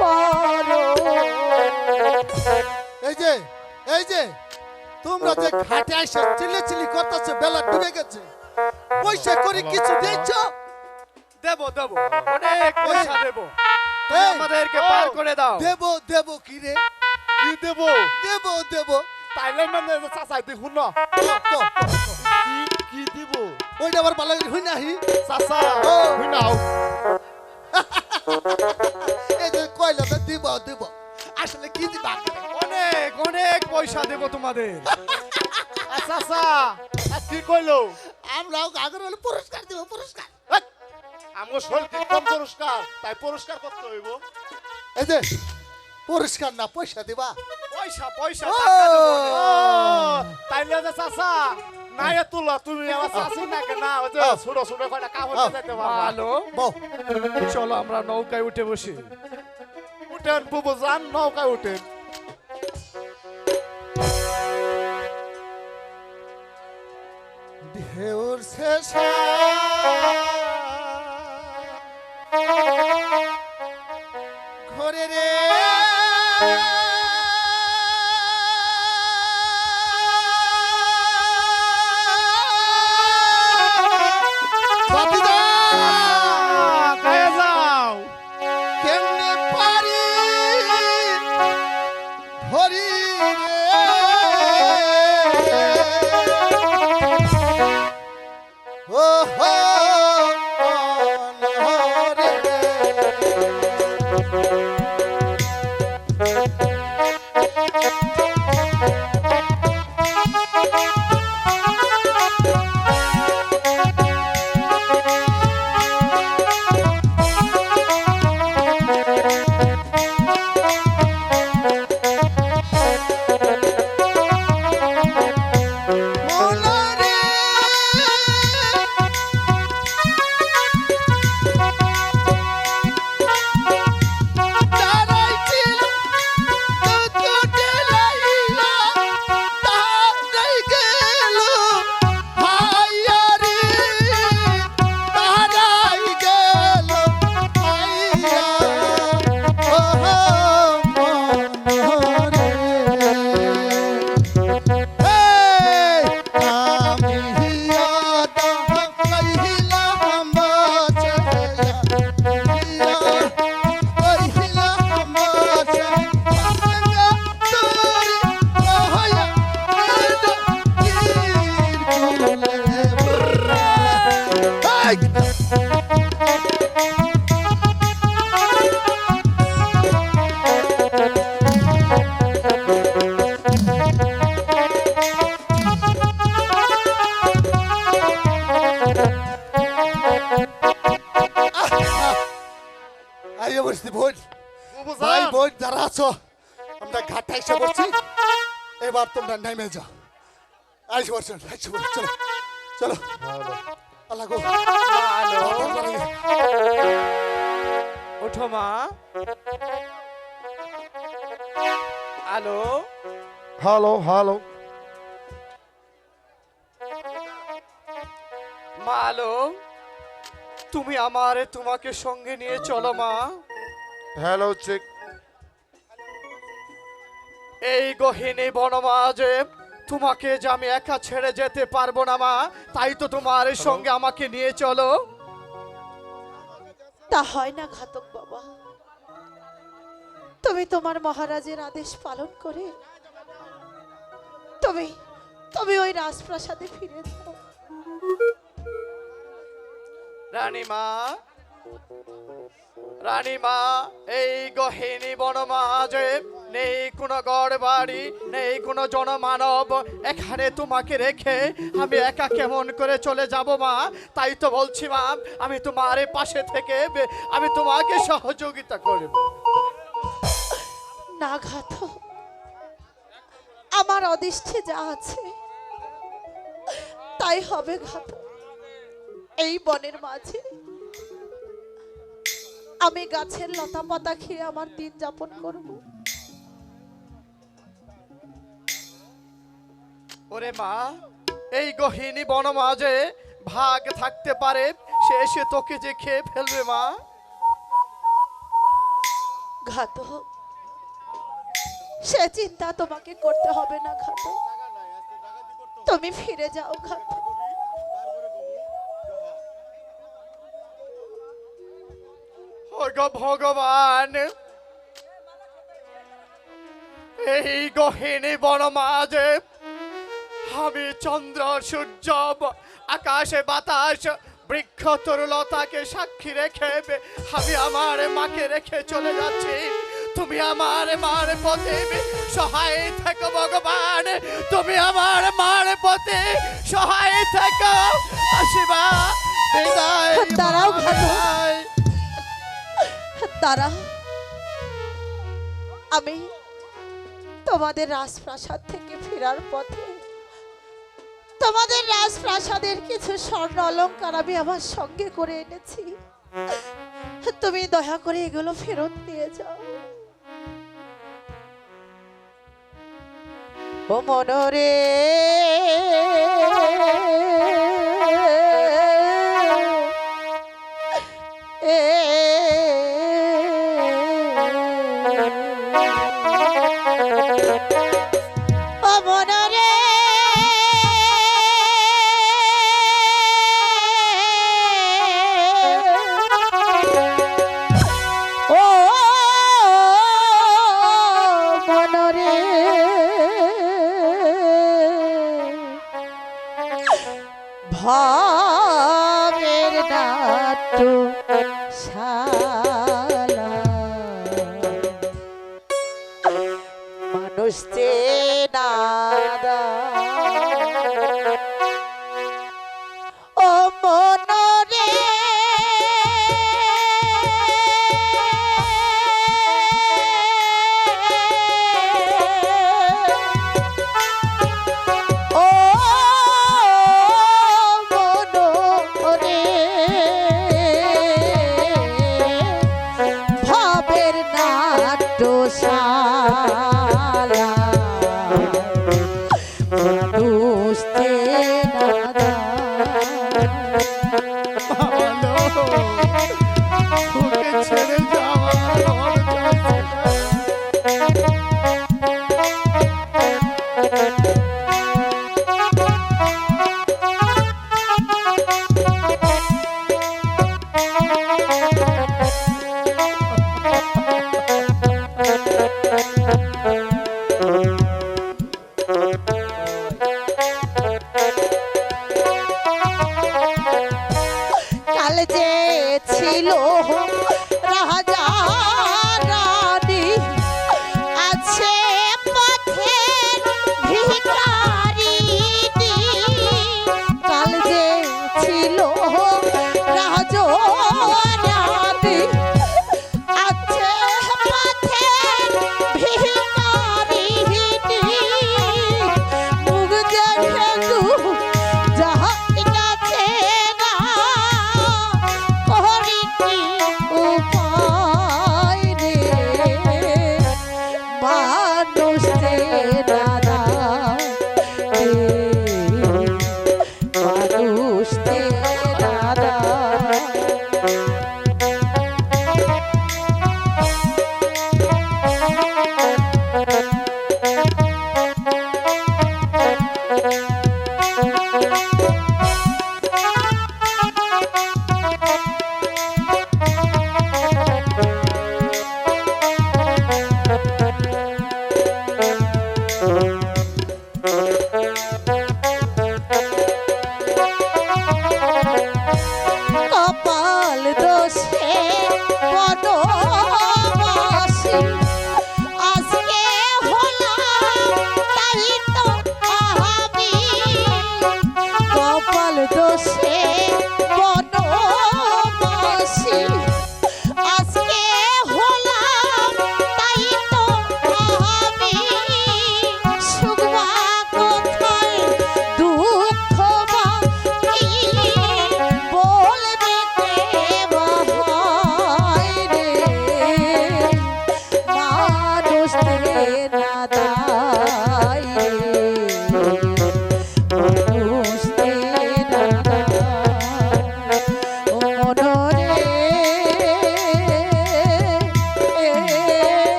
করো এই যে তোমরা যে ঘাটে এসে চিল্লি করতেছো, বেলা ডুবে গেছে, পয়সা করে কিছু দিচ্ছ? দেবো দেবো অনেক পয়সা দেবো তুমি এই, আমাদেরকে পার করে দাও দেব কি রে? কি দেবো দেব তাইলে মানে চাচা দেখুন না কি দিব ওইটা আবার ভালো হই নাহি। চাচা ও। হই নাও এই যে কইলা তো দিব আসলে কি দিবা? অনেক অনেক পয়সা দেব তোমাদের চাচা কি কইলো আমরাও আগের হলে পুরস্কার দিব, পুরস্কার। আমগো শোল কি কম পুরস্কার তাই পুরস্কার করতে হইব এই যে পুরস্কার না পয়সা দিবা। পয়সা পয়সা ও। টাকা দেবো নে। তাইলে যে চাচা নাই তুলা তুমি আমার চাচি না কেন ওই যে ছোট ছোট কয়টা কাপড় যাইতে পারবা হ্যালো বউ চলো আমরা নৌকায় উঠে বসি উঠেন বুবু যান নৌকায় উঠেন ঢেউর শেষে ঘরে রে বাপিদা কায়ে যাও কেমনে পারি ধরি রে ও হো আইয়া বসছি বোন, ভাই বোন যারা আছো, আমরা ঘাটে এসে পড়ছি, এবার তোমরা নেমে যাও। আইসে পড়ছেন, চলো চলো, আল্লাহ গো। ওঠো মা। হ্যালো হ্যালো হ্যালো মা, হ্যালো, তুমি তোমাকে সঙ্গে নিয়ে চলো মা। Hello check. এই গহীনে বনমাঝে তোমাকে যে আমি একা ছেড়ে যেতে পারবো না মা, তাই তো তোমার সঙ্গে আমাকে নিয়ে চলো। তা হয় না ঘাতক বাবা, তুমি তোমার মহারাজের আদেশ পালন করে তুমি তুমি ওই রাজপ্রাসাদে ফিরে যাও। রানীমা, রানীমা, এই গহীনি বনমাঝে নেই কোনো গড় বাড়ি, নেই কোনো জনমানব, এখানে তোমাকে রেখে আমি একা কেমন করে চলে যাব মা? তাই তো বলছি মা, আমি তোমার পাশে থেকে আমি তোমাকে সহযোগিতা করব। না ঘাতক, আমার অদৃষ্টে যা আছে তাই হবে ঘাতক। এই বনের মাঝে আমি গাছের লতা পাতা খেয়ে আমার দিন যাপন করব। ওরে মা, এই গহীনি বনমাঝে ভাগ থাকতে পারে, সে এসে তোকে যে খেয়ে ফেলবে মা। ঘাতক, সে চিন্তা তোমাকে করতে হবে না ঘাতক, তুমি ফিরে যাও ঘাতক। ওগো ভগবান, এই গহীনি বনমাঝে আমি চন্দ্র সূর্য আকাশে বাতাস বৃক্ষ তরুলতাকে সাক্ষী রেখে আমি আমার মাকে রেখে চলে যাচ্ছি। তুমি আমার মার পথে সহায় থেকো ভগবান, তুমি আমার মার পথে সহায় থেকো। আসিবা, বিদায়। দাঁড়াও ঘাতক, বিদায়। দাঁড়াও, আমি তোমাদের রাজপ্রাসাদ থেকে ফেরার পথে তোমাদের রাজপ্রাসাদের কিছু স্বর্ণ অলংকার আমি আমার সঙ্গে করে এনেছি, তুমি দয়া করে এগুলো ফেরত দিয়ে যাও। ও মনরে ও মনরে ও মনরে ভাবের নাট্য শালা মানুষ চেনাদা ও মনরে ও মনরে ভাবের নাট্যশালা মানুষ চেনাদা ওকে ছেড়ে যাওয়ার কাল যে ছিল রাজা রানী আছে পথের ভিখারিনী, কাল যে ছিল রাজ রানী আছে পথের ভিখারিনী, মুখ দেখে তু যাহা গেছে না করিনি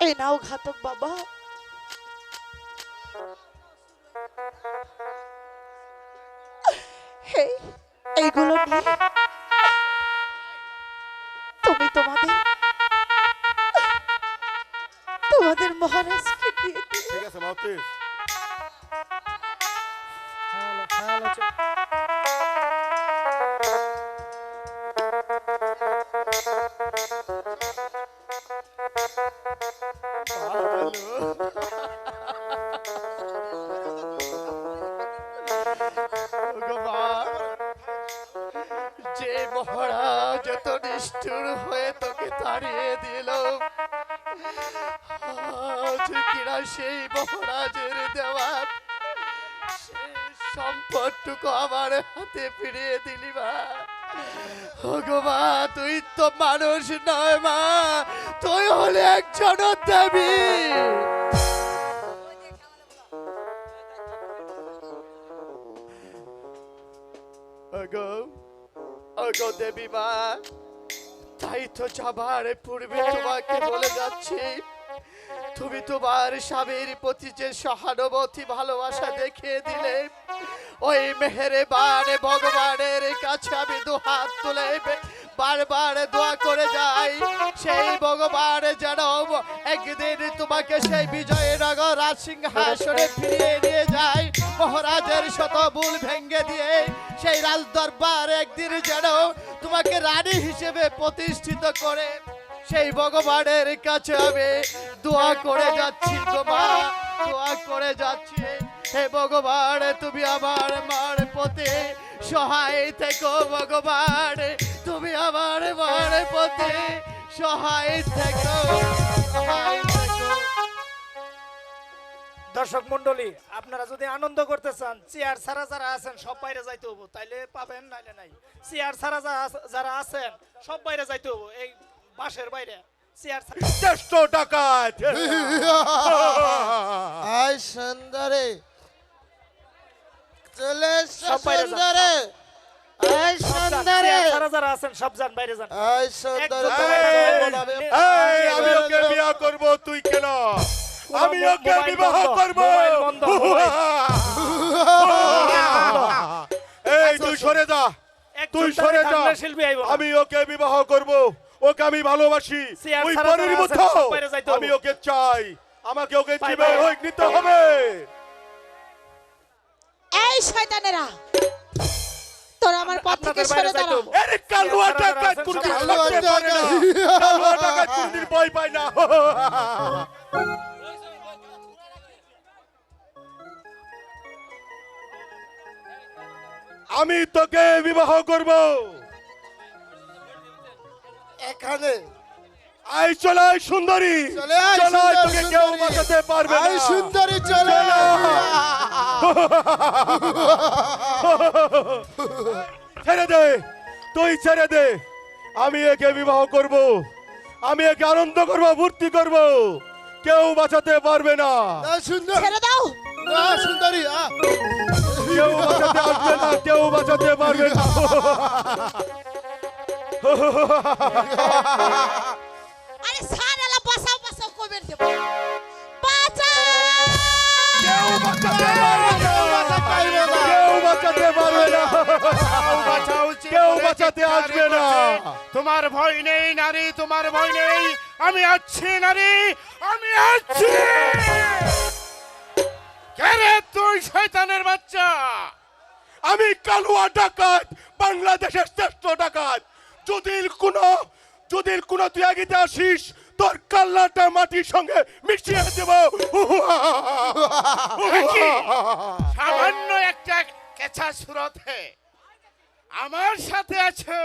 এই নাও ঘাতক বাবা, এইগুলো নিয়ে তুমি তোমাদের মহারাজকে দিয়ে দিও। ঠিক আছে মাউতি। ভগবান, যে মহারাজ এত নিষ্ঠুর হয়ে তোকে তাড়িয়ে দিল, আজ কিনা সেই মহারাজের দেওয়া সেই সম্পদটুকু আমার হাতে ফিরিয়ে দিলি মা। ভগবান, তুই তো মানুষ নয় মা, তুই হলে একজন দেবী। আগো আগো দেবী মা, তাই তো যাবার পূর্বে তোমাকে বলে যাচ্ছি, তুমি তোমার স্বামীর প্রতি যে সহানুভূতি ভালোবাসা দেখিয়ে দিলে, ওই মেহেরবান ভগবানের কাছে আমি দুহাত তুলে বারবার দোয়া করে যাই, সেই ভগবান যেন একদিন তোমাকে সেই বিজয়নগর রাজসিংহাসনে ফিরিয়ে নিয়ে যায়, মহারাজের শত ভুল ভেঙে দিয়ে সেই রাজ দরবার একদিন যেন তোমাকে রানী হিসেবে প্রতিষ্ঠিত করে, সেই ভগবানের কাছে আমি দোয়া করে যাচ্ছি গো মা, দোয়া করে যাচ্ছি। হে ভগবান, তুমি আমার মার প্রতি সহায় থেকো ভগবান, তুমি আমার মার প্রতি সহায় থেকো, সহায় থেকো। দর্শক মন্ডলী, আপনারা যদি আনন্দ করতে চান, চেয়ার ছাড়া যারা আছেন সব বাইরে যাইতে হবো, তাইলে পাবেন, নাইলে নাই। চেয়ার ছাড়া যারা আছেন সব বাইরে যাইতে হবো, এই বাসের বাইরে চেয়ার ছাড়া। জ্যেষ্ঠ ডাকাত আয় সুন্দরী, চলে এসো সব বাইরে যান। সুন্দরী, আয় সব যান, সুন্দরী, চেয়ার ছাড়া যারা আছেন সব যান, বাইরে যান। আয় সুন্দরী, একদম তোমার এই, জন্য আমি এই, আমি ওকে বিয়ে করব, তুই কেন? আমি ওকে মোবাইল বিবাহ বন্ধ, করব। মোবাইল বন্ধ, মোবাইল। এই তুই সরে যা, তুই একজন সরে দাঁড়িয়ে যা, থাকলে শিল্পী আইবো না। আমি ওকে বিবাহ করব, ওকে আমি ভালোবাসি, চেয়ার ওই ছাড়া পরের যারা মতো আছেন সব বাইরে যাইতে হবে। আমি ওকে চাই, আমাকে ওকে বাই জীবন বাই। হয়ে নিতে হবে। এই শয়তানেরা, তোরা আমার পথ থেকে আপনাদের সরে বাইরে যাইতে দাঁড়া। হবো। আরে কালুয়া চেয়ার ছাড়া যারা ডাকাত আছেন কোনদিন সব থাকতে পারে না, কালুয়া ডাকাত কোনদিন ভয় পায় না। আমি তোকে বিবাহ করব। এখানে আই চলাই সুন্দরী, চলে আয় চলাই, সুন্দর, তোকে কেউ সুন্দরী। বাঁচাতে পারবে না। আয় সুন্দরী, চলে চলো। ছেড়ে দে, তুই ছেড়ে দে, আমি একে বিবাহ করব, আমি একে আনন্দ করব, ফুর্তি করব, কেউ বাঁচাতে পারবে না, না সুন্দর, ছেড়ে দাও। না সুন্দরী, কেউ বাঁচাতে আসবে না, কেউ বাঁচাতে পারবে না। আরে সারালা বাঁচাও বাঁচাও কবে দেব, বাঁচাও। কেউ বাঁচাতে পারবে না, কেউ বাঁচাতে পারবে না, কেউ বাঁচাতে আসবে না। তোমার ভয় নেই নারী, তোমার ভয় নেই, আমি আছি নারী, আমি আছি। কে রে তুই শয়তানের বাচ্চা? আমি কালুয়া ডাকাত, বাংলাদেশের শ্রেষ্ঠ ডাকাত। যদি কোনো তুই আগিতে আসিস, তোর কাল্লাটা মাটির সঙ্গে মিশিয়ে দেব। সামান্য একটা কেঁচা সুরত হে আমার সাথে আছে,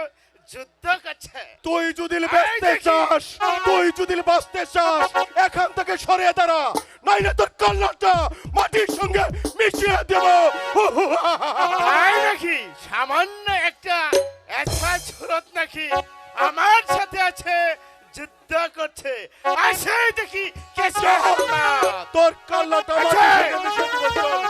যুদ্ধ করছে। তুই যদি বাঁচতে চাস, এখান থেকে সরে দাঁড়া, নাইলে তোর কাল্লাটা মাটির সঙ্গে মিশিয়ে দেব। তাই নাকি? সামান্য একটা এছা সুরত নাকি আমার সাথে আছে, যুদ্ধ করছে, আসে দেখি কেঁচা হাল্লাত। তোর কাল্লাটা মাটির সঙ্গে মিশিয়ে দেব। চল।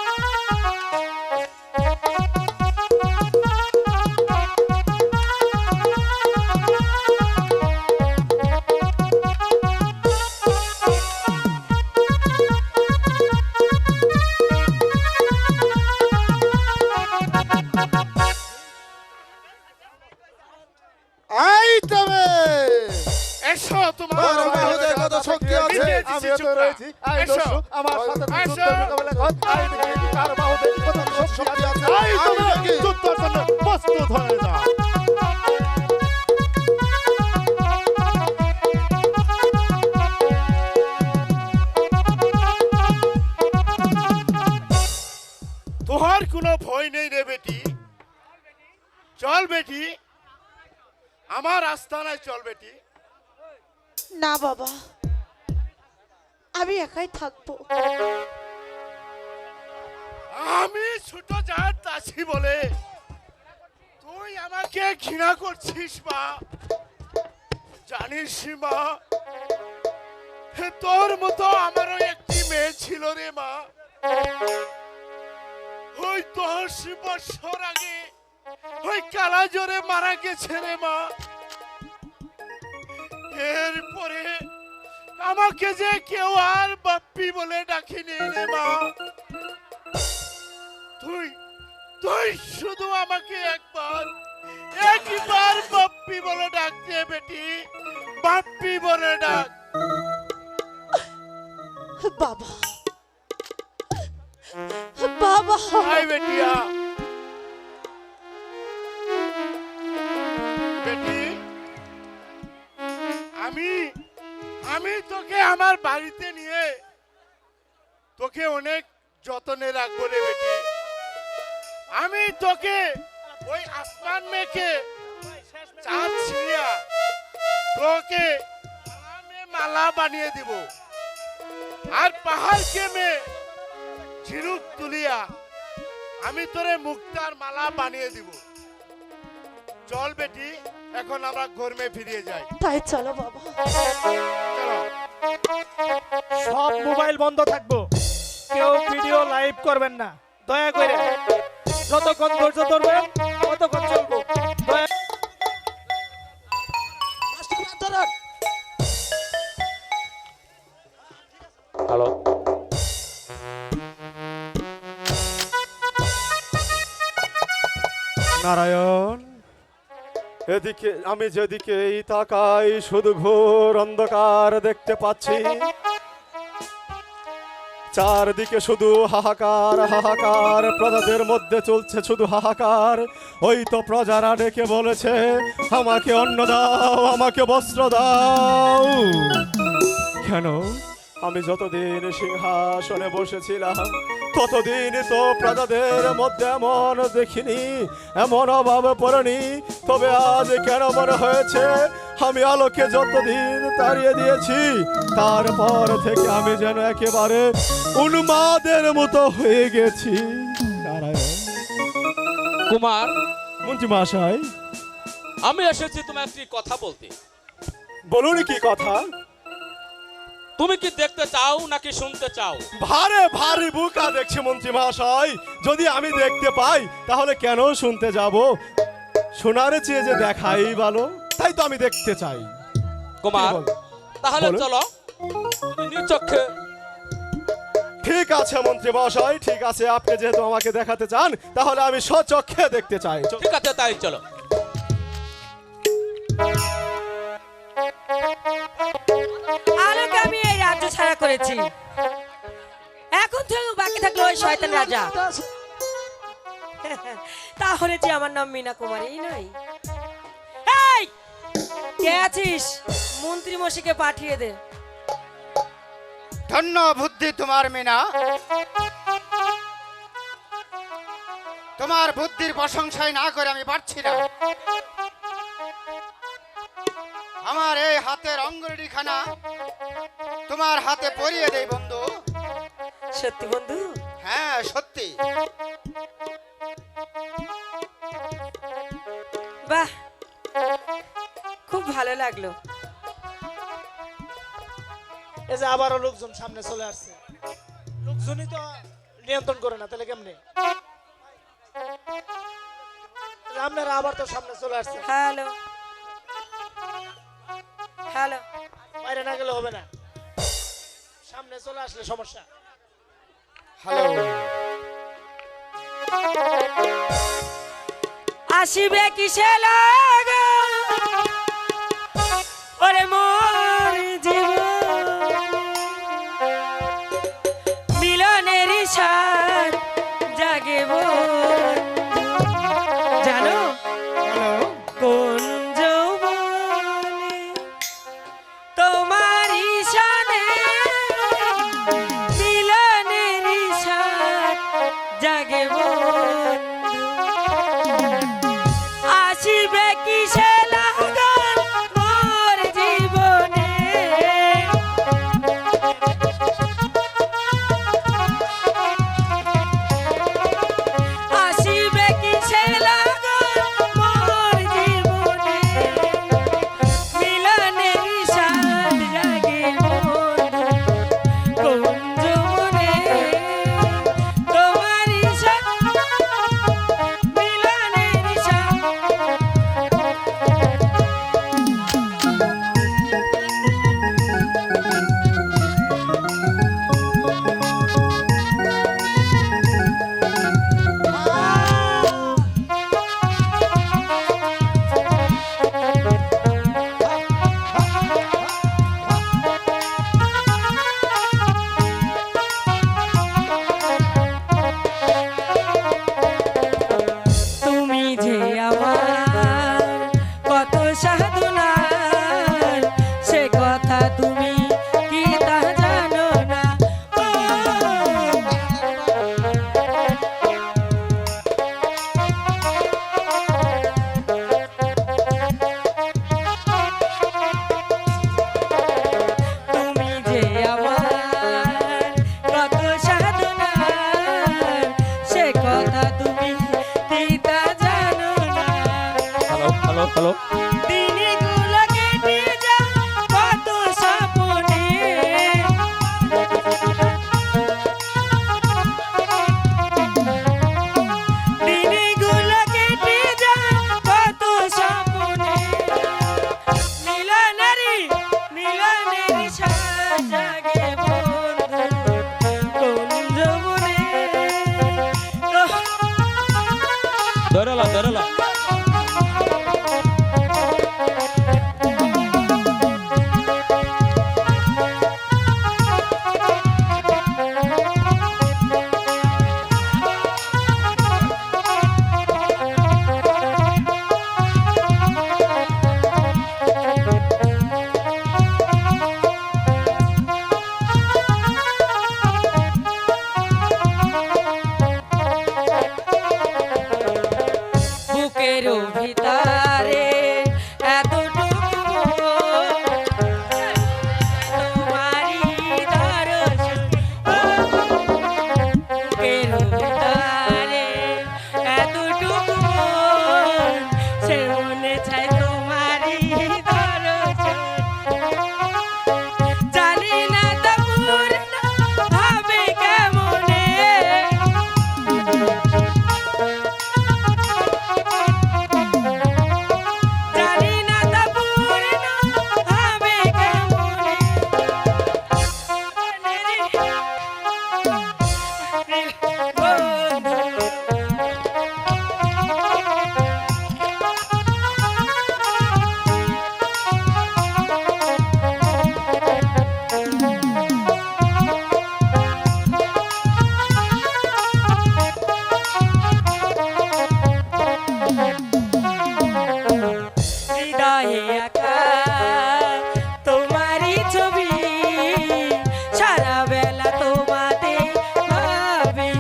এই তবে এসো তোমার তোর বাহুতে কত শক্তি আছে আমিও তো রয়েছি আই দস্যু আমার সাথে যুদ্ধ মোকাবেলা কর আই দেখি কার বাহুতে কত শক্তি আছে এই তোমরা যুদ্ধের জন্য প্রস্তুত হয়ে যাও তোহার কোনো ভয় নেই রে বেটি চল বেটি আমার আস্তানায় চল বেটি না বাবা, আমি একাই থাকবো। আমি ছোট জাত আছি বলে তুই আমাকে ঘৃণা করছিস মা জানিস মা তোর মতো আমারও একটি মেয়ে ছিল রে মা ওই 10 বছর আগে ওই কালা জ্বরে মারা গেছে রে মা এরপরে আমাকে যে কেউ আর বাপ্পি বলে ডাকেনি রে মা তুই তুই শুধু আমাকে একবার বাপ্পি বলে ডাক দে বেটি বাপ্পি বলে ডাক বাবা, বাবা, আয় বেটিয়া বেটি আমি তোকে আমার বাড়িতে নিয়ে তোকে অনেক যত্নে রাখবো রে বেটি আমি তোকে ওই আসমান মেঘে চাঁদ ছিঁড়িয়া তোকে মালা বানিয়ে দিব আর পাহাড় কেমে ঝিনুক তুলিয়া আমি তোরে মুক্তার মালা বানিয়ে দিব চল বেটি এখন আমরা ঘরমে ফিরিয়ে যাই তাই চলো বাবা। চলো সব মোবাইল বন্ধ থাকবো কেউ ভিডিও লাইভ করবেন না দয়া করে যতক্ষণ ধৈর্য ধরবেন ততক্ষণ চলবো হ্যালো নারায়ণ, এদিকে আমি যেদিকেই তাকাই শুধু ঘোর অন্ধকার দেখতে পাচ্ছি চারদিকে শুধু হাহাকার হাহাকার প্রজাদের মধ্যে চলছে শুধু হাহাকার ওই তো প্রজারা ডেকে বলেছে আমাকে অন্ন দাও আমাকে বস্ত্র দাও কেন আমি যতদিন সিংহাসনে বসেছিলাম ততদিন তো প্রজাদের মধ্যে এমন দেখিনি এমন অভাব পড়েনি তবে আজ কেন মনে হয়েছে আমি আলোকে যতদিন তাড়িয়ে দিয়েছি তারপর থেকে আমি যেন একেবারে উন্মাদের মতো হয়ে গেছি নারায়ণ। কুমার মন্ত্রী মহাশয় আমি এসেছি তোমার একটি কথা বলতে বলুন কি কথা তুমি কি দেখতে চাও নাকি শুনতে চাও ভারে ভারী বুকা দেখছি মন্ত্রী মহাশয় যদি আমি দেখতে পাই তাহলে কেন শুনতে যাব শোনার চেয়ে যে দেখাই ভালো তাই তো আমি দেখতে চাই কুমার কি বল? তাহলে বলুন। চলো তুমি নিজ চোখে ঠিক আছে মন্ত্রী মহাশয় ঠিক আছে আপনি যেহেতু আমাকে দেখাতে চান তাহলে আমি স্বচক্ষে দেখতে চাই ঠিক আছে তাই চলো আলোকে আমি এই রাজ্য ছাড়া করেছি এখন থেকে বাকি থাকলো ওই শয়তান রাজা তাহলে যে আমার নাম মীনা কুমারী নয় এই কে আছিস মন্ত্রী মশাইকে পাঠিয়ে দে ধন্য বুদ্ধি তোমার মিনা তোমার বুদ্ধির প্রশংসাই না করে আমি পারছি না আমার এই হাতের অঙ্গুলিখানা তোমার হাতে পরিয়ে দেই বন্ধু সত্যি বন্ধু হ্যাঁ সত্যি বাহ খুব ভালো লাগলো এই যে আবারও লোকজন সামনে চলে আসছে লোকজনই তো নিয়ন্ত্রণ করে না তাহলে কেমনে আপনারা আবার তো সামনে চলে আসছে হ্যালো হ্যালো বাইরে না গেলে হবে না সামনে চলে আসলে সমস্যা হ্যালো আসিবে কিসে লাগা ধরে লো। বুকের ভিতরে এতটুকু তোমারি দর্শন, বুকের ভিতরে এতটুকু সে মনে চায় তোমারি দর্শন, জানি না তা পূর্ণ হবে কেমনে, জানি না তা পূর্ণ হবে কেমনে, হৃদয়ে আঁকা তোমারই ছবি, সারা বেলা তোমাতে ভাবি,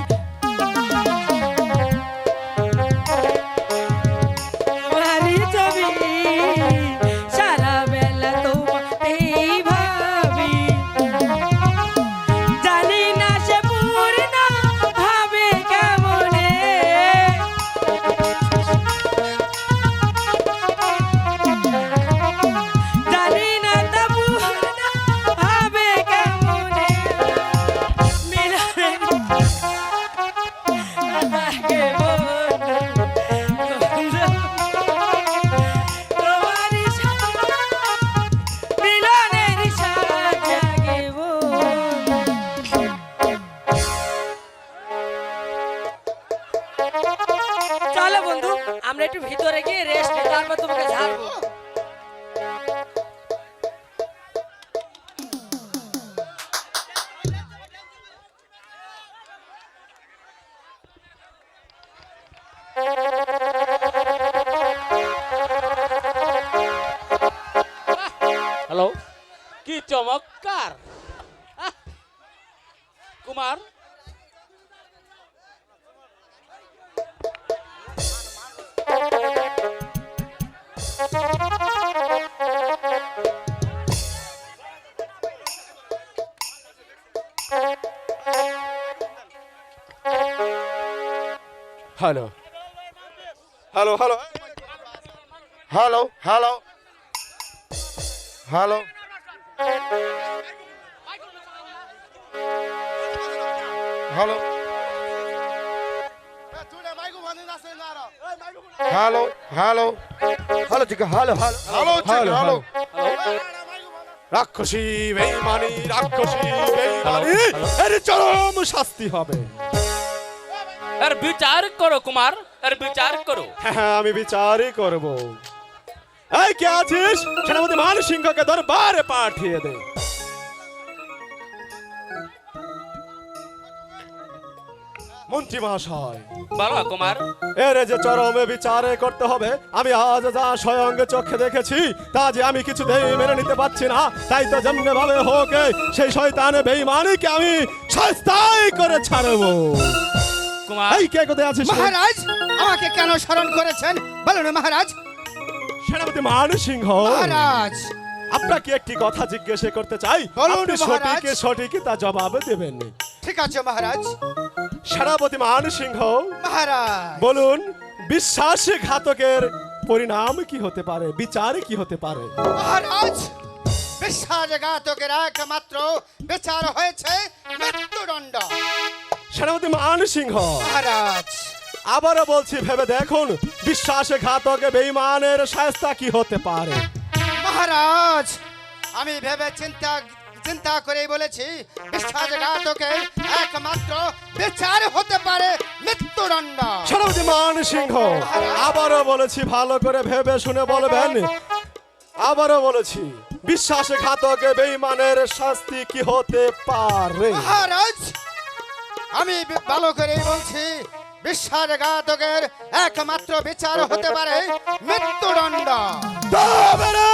তোমারই ছবি, সারা বেলা তোমাতেই ভাবি, জানি না সে পূর্ণ হবে কেমনে, জানি না তা পূর্ণ হবে কেমনে, মিলনের আগে বন্ধু, তোমারই সাথে মিলনের সাথে আগে বন্ধু। চলো বন্ধু, আমরা একটু ভিতরে গিয়ে রেস্ট নিই, তারপর তোমাকে ছাড়বো। হ্যালো, কি চমৎকার! আহ! Kumar, hello hello hello hello hello hello hello hello hello hello ঠিক hello hello hello hello hello রাক্ষসী বেঈমানি, রাক্ষসী বেঈমানি, এর চরম শাস্তি হবে। এর বিচার করো কুমার, এর বিচার করো। হ্যাঁ, আমি বিচারই করব। এই কে আছিস? সেনাপতি মানসিংহকে দরবারে পাঠিয়ে দে। মন্ত্রী মহাশয়, বলো কুমার। এর যে চরমে বিচারে করতে হবে, আমি আজ যা স্বয়ং চোখে দেখেছি তা যে আমি কিছুতেই মেনে নিতে পারছি না, তাই তো যেমনি ভাবে হোক সেই শয়তান বেঈমানিকে আমি শাস্তি করে ছাড়বো। কুমার, এই কে কোথায় আছিস? মহারাজ আমাকে কেন স্মরণ করেছেন বলুন মহারাজ। সেনাপতি মানসিংহ, মহারাজ আপনাকে একটি কথা জিজ্ঞেস করতে চাই, বলুন, আপনি মহারাজ। সঠিক তা জবাব দেবেন। ঠিক আছে মহারাজ। সেনাপতি মানসিংহ, মহারাজ বলুন বিশ্বাসঘাতকের পরিণাম কি হতে পারে, বিচার কি হতে পারে? মহারাজ বিশ্বাসঘাতকের একমাত্র বিচার হয়েছে মৃত্যুদণ্ড। সেনাপতি মানসিংহ, মহারাজ আবারও বলছি ভেবে দেখুন বিশ্বাসঘাতক বেঈমানের শাস্তি কি হতে পারে। মহারাজ আমি ভেবে চিন্তা চিন্তা করেই বলেছি বিশ্বাসঘাতকের একমাত্র বিচার হতে পারে মৃত্যুদণ্ড। সেনাপতি মান সিংহ, আবারও বলেছি ভালো করে ভেবে শুনে বলবেন। আবারও বলেছি বিশ্বাসঘাতক বেঈমানের শাস্তি কি হতে পারে? মহারাজ, আমি ভালো করেই বলছি বিশ্বাসঘাতকের একমাত্র বিচার হতে পারে মৃত্যুদণ্ড। তবে রে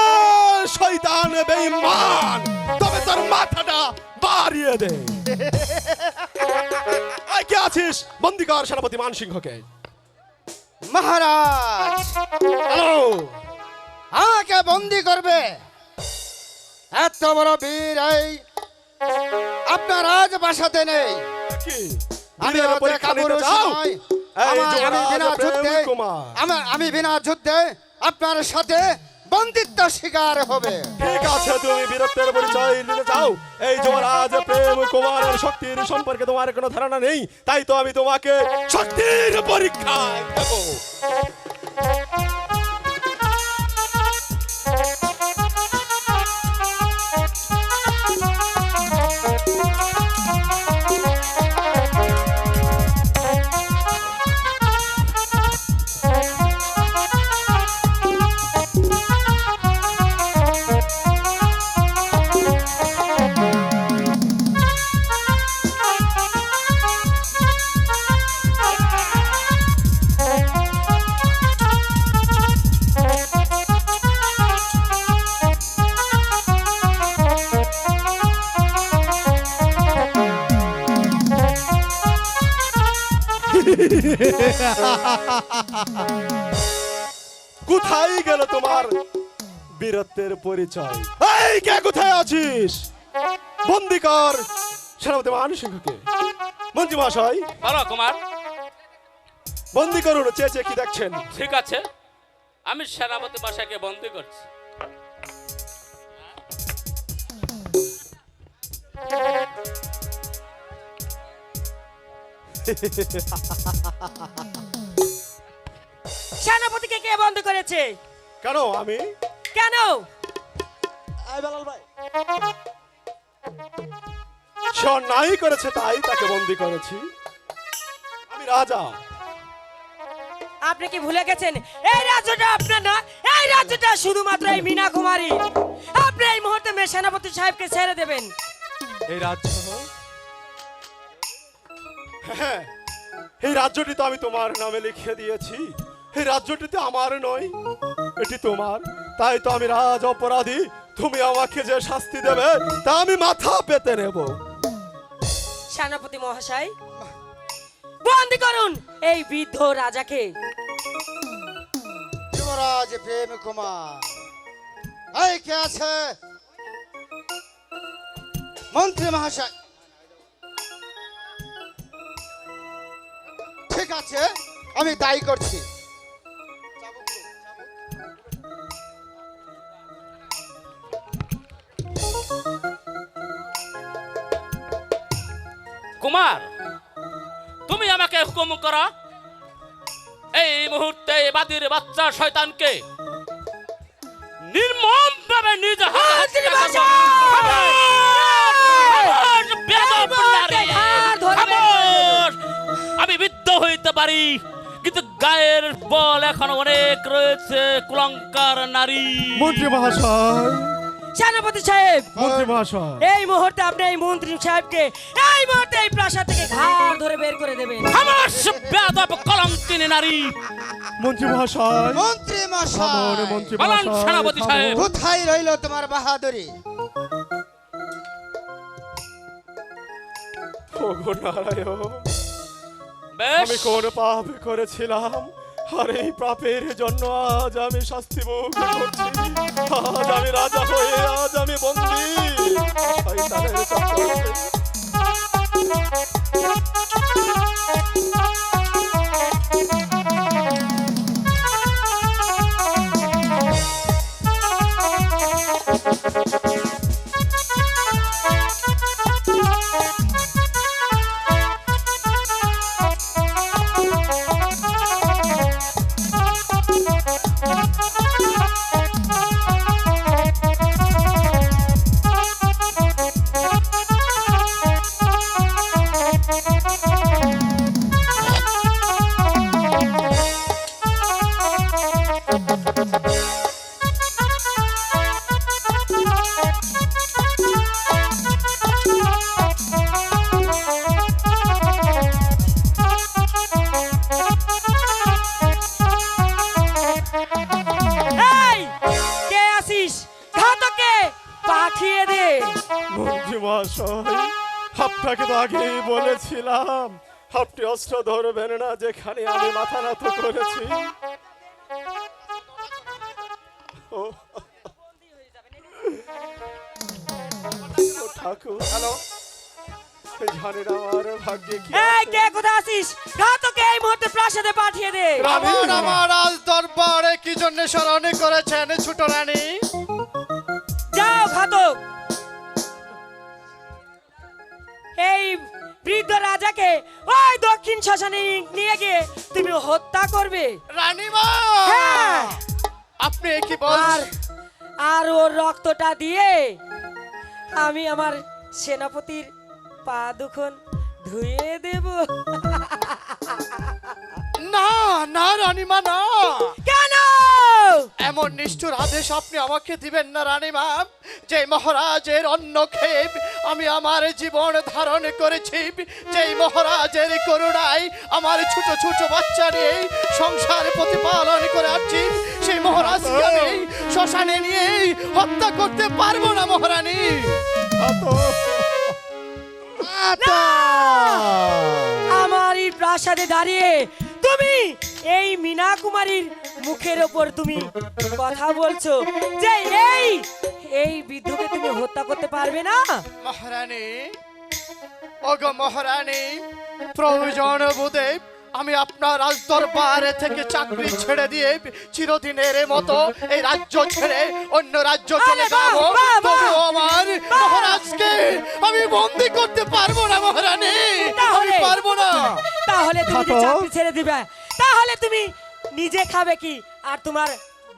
শয়তান বেঈমান, তবে তোর মাথাটা বাড়িয়ে দে। আই কে আছিস? বন্দি কর সেনাপতি মান সিংহকে। মহারাজ, হ্যালো, আমাকে বন্দি করবে? এত বড় বীর এই আপনার আজ বাসাতে নেই। কি আমি বীরের অত পরীক্ষা নিতে কাপুরুষ চাও? নই। এই আমি যুবরাজ বিনা যুদ্ধে প্রেম কুমার। আমি বিনা যুদ্ধে আপনার সাথে বন্দিত্ব শিকার হবে। ঠিক আছে, তুমি বীরত্বের পরিচয় দিতে চাও? এই যুবরাজ প্রেম কুমারের শক্তির সম্পর্কে তোমার কোনো ধারণা নেই, তাই তো আমি তোমাকে শক্তির পরীক্ষা দেব। কোথায় গেল তোমার বীরত্বের পরিচয়? এই কে কোথায় আছিস? বন্দি কর সেনাপতি মান সিংহকে। মন্ত্রী মহাশয়, বলো কুমার। বন্দি করুন। চেয়ে কি দেখছেন? ঠিক আছে, আমি সেনাপতি মশাইকে বন্দি করছি। সেনাপতিকে কে বন্ধ করেছে? কেন আমি? কেন? সে অন্যায় করেছে তাই তাকে বন্দি করেছি। আমি রাজা। আপনি কি ভুলে গেছেন এই রাজ্যটা আপনার না? এই রাজ্যটা শুধুমাত্র এই মীনা কুমারী। আপনি এই মুহূর্তে সেনাপতি সাহেবকে ছেড়ে দেবেন। এই রাজ্য, হ্যাঁ, এই রাজ্যটি তো আমি তোমার নামে লিখে দিয়েছি। এই রাজ্যটি তো আমার নয়, এটি তোমার। তাই তো আমি রাজ অপরাধী। তুমি আমাকে যে শাস্তি দেবে তা আমি মাথা পেতে নেব। সেনাপতি মহাশয়, বন্দি করুন এই বৃদ্ধ রাজাকে। যুবরাজ প্রেম কুমার, এই কে আছে? মন্ত্রী মহাশয়, ঠিক আছে, আমি তাই করছি। কুমার, তুমি আমাকে হুকুম করো এই মুহূর্তে বাদির বাচ্চা শয়তানকে নির্মম ভাবে নিজ হাতে আমি বিদ্ধ হইতে পারি, কিন্তু গায়ের বল এখন অনেক রয়েছে কুলঙ্কার নারী। মন্ত্রী মহাশয়, সেনাপতি সাহেব, মন্ত্রী মহাশয়, এই মুহূর্তে আপনি এই মন্ত্রী সাহেবকে এই মুহূর্তে এই প্রাসাদ থেকে ঘাড় ধরে বের করে দেবেন। আমার বেয়াদব কলঙ্কিনী নারী। মন্ত্রী মহাশয়, মন্ত্রী থামুন, মশাই, মন্ত্রী বলুন মহাশয়, সেনাপতি সাহেব। থামুন। কোথায় রইল তোমার বাহাদুরি? ওগো নারায়ণ, বেশ, আমি কোন পাপ করেছিলাম আর এই পাপের জন্য আজ আমি শাস্তি ভোগ করছি। আজ আমি রাজা হয়ে আজ আমি বন্দী শয়তানের চক্করে। এই কে আসিস ঘাতকে পাঠিয়ে দে। মন্ত্রী মহাশয়, আপনাকে তো আগেই বলেছিলাম আপনি অস্ত্র ধরবেন না যেখানে আমি মাথা নত করেছি। ও ও ঠাকুর, হ্যালো, জানি না আমার ভাগ্যে কি এই আছে। কে কোথায় আসিস ঘাতকে এই মুহূর্তে প্রাসাদে পাঠিয়ে দে। আমার আমার রাজ দরবারে কি জন্য স্মরণ করেছেন ছোট রানী? যাও ঘাতক, এই বৃদ্ধ রাজাকে ওই দক্ষিণ শ্মশানে নিয়ে গিয়ে তুমি হত্যা করবে। রানীমা, হ্যাঁ। আপনি কি আর বলছেন? আর ওর রক্তটা দিয়ে আমি আমার সেনাপতির পা দুখন ধুয়ে দেব। না না রানীমা, না, কেন? এমন নিষ্ঠুর আদেশ আপনি আমাকে দিবেন না রানীমা। যে মহারাজের অন্ন খেয়ে আমি আমার জীবন ধারণ করেছি, যেই মহারাজের করুণায় আমার ছোট ছোট বাচ্চা নিয়ে সংসার প্রতিপালন করে আসছি, সেই মহারাজকে আমি শ্মশানে নিয়ে হত্যা করতে পারবো না মহারানী। আমার এই প্রাসাদে দাঁড়িয়ে তুমি এই মীনা কুমারীর মুখের ওপর তুমি কথা বলছো যে এই বৃদ্ধকে তুমি হত্যা করতে পারবে না। মহারানী, ওগো মহারানী, প্রয়োজন বোধে আমি আপনার রাজ দরবারে থেকে চাকরি ছেড়ে দিয়ে চিরদিনের মতো এই রাজ্য ছেড়ে অন্য রাজ্য চলে আরে বাহ, যাবো, বাহ, বাহ। তবুও আমার মহারাজকে আমি বন্দি করতে পারবো না মহারানী, আমি তাহলে পারবো না। তাহলে তুমি যে ঘাতক। চাকরি ছেড়ে দিবে, তাহলে তুমি নিজে খাবে কি আর তোমার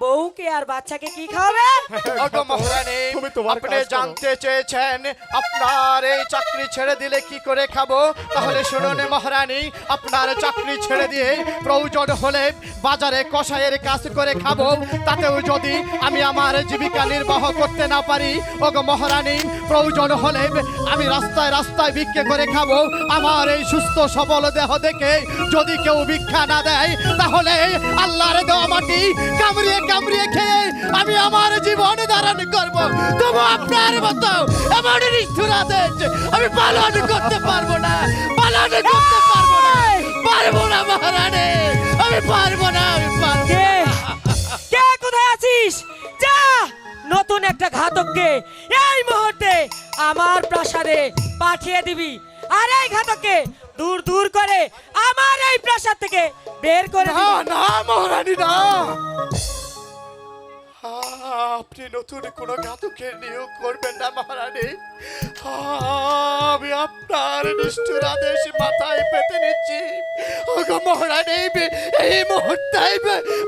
বউকে আর বাচ্চাকে কি খাওয়াবে? ওগো মহারানী, তুমি তোমার আপনি কাজ করো। জানতে চেয়েছেন আপনার এই চাকরি ছেড়ে দিলে কি করে খাবো, তাহলে শুনুন মহারানী, আপনার চাকরি ছেড়ে দিয়ে প্রয়োজন হলে বাজারে কসাইয়ের কাজ করে খাবো, তাতেও যদি আমি আমার জীবিকা নির্বাহ করতে না পারি, ওগো মহারানী, প্রয়োজন হলে আমি রাস্তায় রাস্তায় ভিক্ষে করে খাবো। আমার এই সুস্থ সবল দেহ দেখে যদি কেউ ভিক্ষা না দেয়, তাহলে আল্লাহর দেওয়া মাটি কামড়িয়ে কামড়িয়ে খেয়ে আমি আমার জীবন ধারণ করব। তবু আপনার মতো এমন নিষ্ঠুর আদেশ আমি পালন করতে পারবো না, পালন করতে পারবো না, পারবো না মহারানী, আমি পারবো না, আমি পারবো কে না। কে কোথায় আছিস? যা নতুন একটা ঘাতককে এই মুহূর্তে আমার প্রাসাদে পাঠিয়ে দিবি, আর এই ঘাতককে দূর দূর করে আমার এই প্রাসাদ থেকে বের করে না দিবি। না মহারানী, না, আপনি নতুন কোন ঘাতকের নিয়োগ করবেন না মহারানী। আমি আপনার নিষ্ঠুর আদেশ মাথায় পেতে নিচ্ছি। ওগো মহারানী, এই মুহূর্তে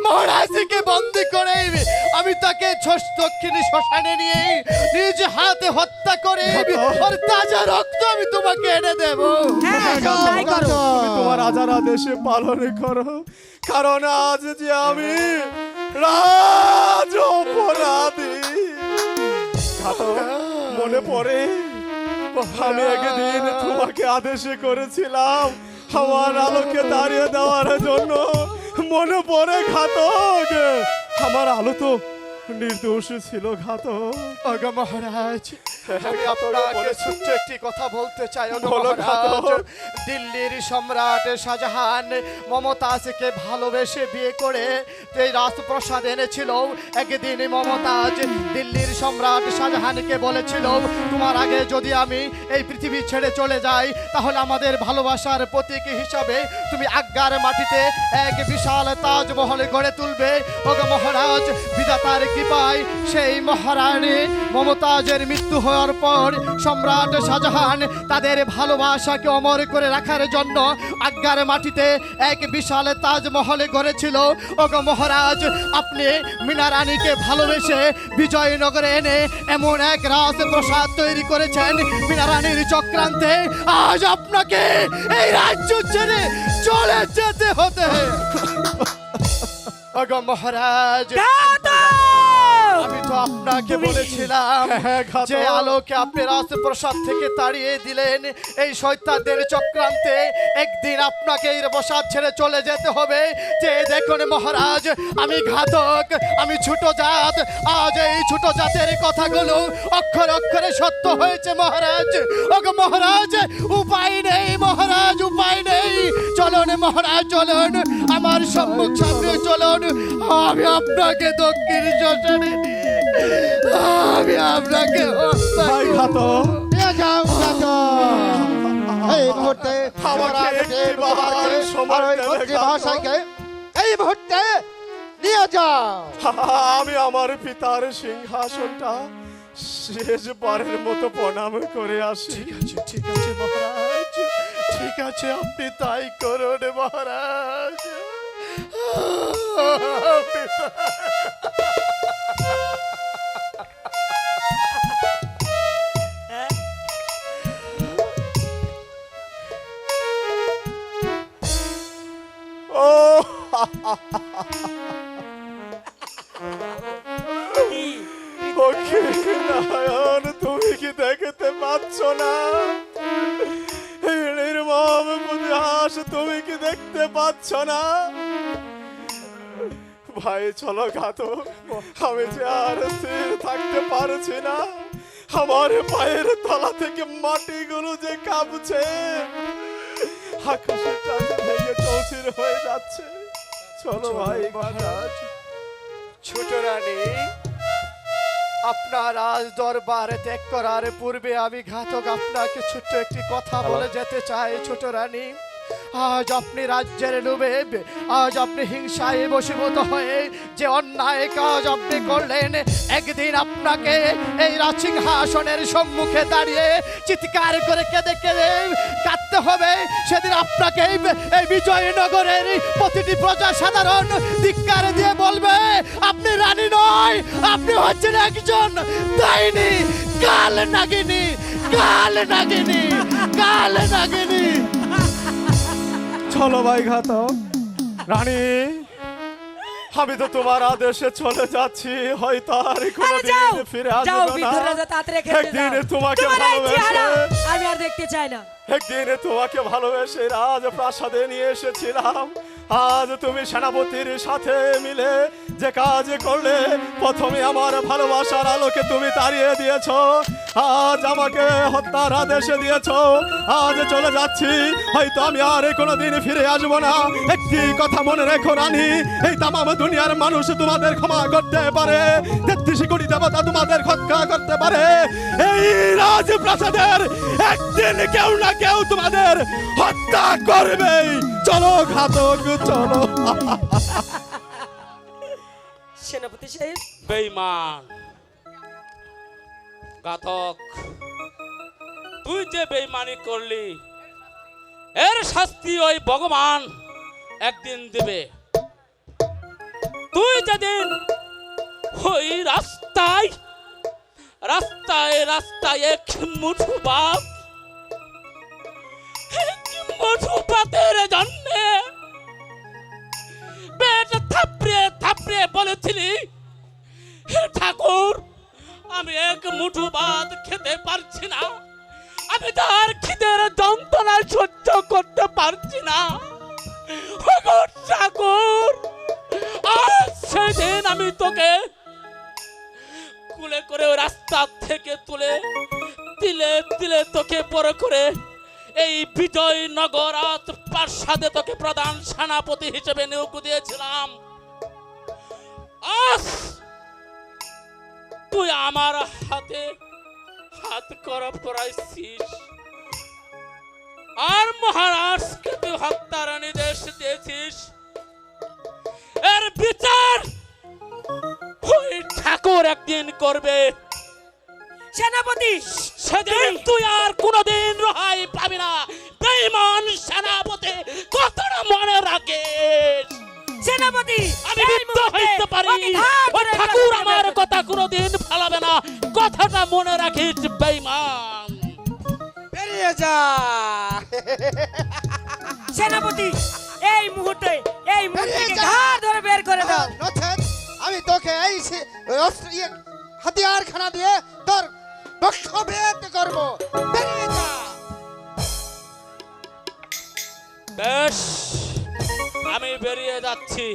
মহারাজকে বন্দি করে আমি তাকে দক্ষিণী শ্মশানে নিয়ে নিজ হাতে হত্যা করে ওর তাজা রক্ত আমি তোমাকে এনে দেব। হ্যাঁ, তাই করো। তুমি তোমার আজার আদেশে পালন করো, কারণ আজ যে আমি রাজ অপরাধী। ঘাতক, মনে পড়ে আমি একদিন তোমাকে আদেশে করেছিলাম আমার আলোকে দাঁড়িয়ে দেওয়ার জন্য? মনে পড়ে ঘাতক? আমার আলো তো নির্দোষ ছিল ঘাতক। ওগো মহারাজ, আমি ঘাতক, আপনাকে বলে ছোট্ট একটি কথা বলতে চাই। ওগো বলো মহারাজ, ঘাতক। দিল্লির সম্রাট শাহজাহান মমতাজকে ভালোবেসে বিয়ে করে এই রাজপ্রাসাদ এনেছিল। একদিন মমতাজ দিল্লির সম্রাট শাহজাহানকে বলেছিল, তোমার আগে যদি আমি এই পৃথিবী ছেড়ে চলে যাই, তাহলে আমাদের ভালোবাসার প্রতীক হিসাবে তুমি আজ্ঞার মাটিতে এক বিশাল তাজমহল গড়ে তুলবে। ওগো মহারাজ, বিধাতার কৃপায় সেই মহারানী মমতাজের মৃত্যু হওয়ার পর সম্রাট শাহজাহান তাদের ভালোবাসাকে অমর করে রাখার জন্য আজ্ঞার মাটিতে এক বিশাল তাজমহল গড়েছিল। ওগো মহারাজ, আপনি মীনা রানীকে ভালোবেসে বিজয়নগরে এনে এমন এক রাজপ্রাসাদ তৈরি করেছেন, মীনা রানীর চক্রান্তে আজ আপনাকে এই রাজ্য ছেড়ে চলে যেতে হতে। ওগো মহারাজ, ঘাতক! আমি তো আপনাকে বলেছিলাম যে আলোকে আপনি রাজপ্রাসাদ থেকে তাড়িয়ে দিলেন, এই শয়তানদের চক্রান্তে একদিন আপনাকে এই প্রসাদ ছেড়ে চলে যেতে হবে। যে দেখুন মহারাজ, আমি ঘাতক, আমি ছোট জাত, আজ এই ছোট জাতের কথাগুলো অক্ষরে অক্ষরে সত্য হয়েছে মহারাজ। ওগো মহারাজ, উপায় নেই মহারাজ, উপায় নেই। চলুন মহারাজ, চলুন আমার সম্মুখ সামনে চলুন। আমি আপনাকে দক্ষিণ শ্মশানে নিয়ে আমি আপনাকে হত্যা ভাই ঘাতক, নিয়ে যাও ঘাতক। এই মুহূর্তে আমাকে একটিবার সময় আর ওই দেবে মন্ত্রী ঘাতক। মহাশয়কে এই মুহূর্তে নিয়ে যাও। আমি আমার পিতার সিংহাসনটা শেষবারের মতো প্রণাম করে আসি। ঠিক আছে মহারাজ, ঠিক আছে, আপনি তাই করুন মহারাজ। ও ওকে নারায়ণ, তুমি কি দেখতে পাচ্ছ না? এই নির্মম পরিহাস তুমি কি দেখতে পাচ্ছ না? ভাই চলো ঘাতক, আমি যে আর স্থির থাকতে পারছি না। আমার পায়ের তলা থেকে মাটিগুলো যে কাঁপছে, আকাশের চাঁদ ভেঙে চৌচির হয়ে যাচ্ছে। চলো ভাই মহারাজ। ছোট রানী, আপনার আজ দরবার ত্যাগ করার পূর্বে আমি ঘাতক আপনাকে ছোট্ট একটি কথা বলে যেতে চাই। ছোট রানী, আজ আপনি রাজ্যের লোভে, আজ আপনি হিংসায় বশীভূত হয়ে যে অন্যায় কাজ আপনি করলেন, একদিন আপনাকে এই রাজসিংহাসনের সম্মুখে দাঁড়িয়ে চিৎকার করে কেঁদে কেঁদে কাঁদতে হবে। সেদিন আপনাকে এই বিজয়নগরের প্রতিটি প্রজা সাধারণ ধিক্কার দিয়ে বলবে, আপনি রানী নয়, আপনি হচ্ছেন একজন ডাইনি, কাল নাগিনী, কাল নাগিনী, কাল নাগিনী। চলো ভাই ঘাতক। রানী, আমি তো তোমার আদেশে চলে যাচ্ছি, হয়তো আর আরে কোনোদিন যাও, ফিরে যাও আসবো না। বিধুর রাজা, তাড়াতাড়ি খেতে একদিন যাও। তোমাকে তোমার এই চেহারা ভালোবেসে, আমি আর দেখতে চাই না। একদিন তোমাকে ভালোবেসে রাজ প্রাসাদে নিয়ে এসেছিলাম। আজ তুমি সেনাপতির সাথে মিলে যে কাজ করলে, প্রথমে আমার ভালোবাসার আলোকে তুমি তাড়িয়ে দিয়েছো, আজ আমাকে হত্যার আদেশে দিয়েছো। আজ চলে যাচ্ছি, হয়তো আমি আর কোনোদিন ফিরে আসবো না। একটি কথা মনে রেখো রানী, এই তামাম দুনিয়ার মানুষ তোমাদের ক্ষমা করতে পারে, 33 কোটি দেবতা তোমাদের ক্ষমা করতে পারে, এই রাজপ্রাসাদের একদিন কেউ না কেউ তোমাদের হত্যা করবেই। চলো ঘাতক, চলো। সেনাপতি সাহেব, বেঈমান ঘাতক, তুই যে বেঈমানি করলি, এর শাস্তি ওই ভগবান একদিন দেবে। তুই যেদিন ওই রাস্তায় রাস্তায় রাস্তায় এক মুঠো ভাত, মুঠো ভাতের জন্যে পেট থাপড়ে থাপড়ে বলেছিলি, হে ঠাকুর, আমি এক মুঠো ভাত খেতে পারছি না, আমি তার খিদের যন্ত্রণা সহ্য করতে পারছি না। ওগো ঠাকুর, আজ সেদিন আমি তোকে কুলে করে রাস্তা থেকে তুলে তিলে তিলে তোকে বড় করে এই বিজয়নগর প্রাসাদে তোকে প্রধান সেনাপতি হিসেবে নিয়োগ দিয়েছিলাম। আজ তুই আমার হাতে হাত করা পড়াইছিস, আর মহারাজকে তুই হত্যার নির্দেশ দিয়েছিস। এর বিচার ওই ঠাকুর একদিন করবে। সেনাপতি, সেদিন তুই আর কোনোদিন রেহাই পাবি না। বেঈমান সেনাপতি, কথাটা মনে রাখিস। সেনাপতি, আমি মৃত্যু হইতে পারি, ওই ঠাকুর আমার কথা কোনোদিন ফালাবে না, কথাটা মনে রাখিস বেঈমান। বেরিয়ে যা। সেনাপতি, এই মুহূর্তে এই বেরিয়ে মন্ত্রীকে যা। ঘাড় ধরে বের করে দাও। নচেত আমি তোকে এই হাতিয়ার খানা দিয়ে তোর বক্ষভেদ করব। বেরিয়ে যা। বেশ, আমি বেরিয়ে যাচ্ছি।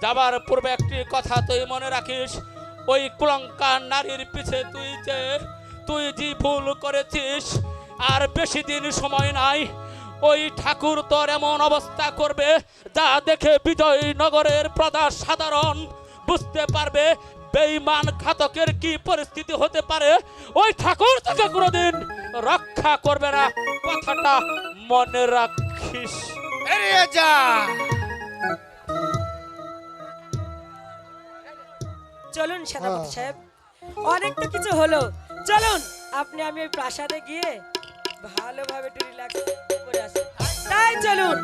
যাবার পূর্বে একটি কথা তুই মনে রাখিস, ওই কুলঙ্কার নারীর পিছে তুই যে ভুল করেছিস, আর বেশি দিন সময় নাই। ওই ঠাকুর তোর এমন অবস্থা করবে যা দেখে বিজয়নগরের প্রজা সাধারণ বুঝতে পারবে বেঈমান ঘাতকের কি পরিস্থিতি হতে পারে। ওই ঠাকুর তোকে কোনোদিন রক্ষা করবে না, কথাটা মনে রাখিস। বেরিয়ে যা। চলুন সেনাপতি সাহেব, অনেক তো কিছু হলো, চলুন আপনি আমি ওই প্রাসাদে গিয়ে ভালোভাবে একটু রিল্যাক্স করে আসি। তাই চলুন।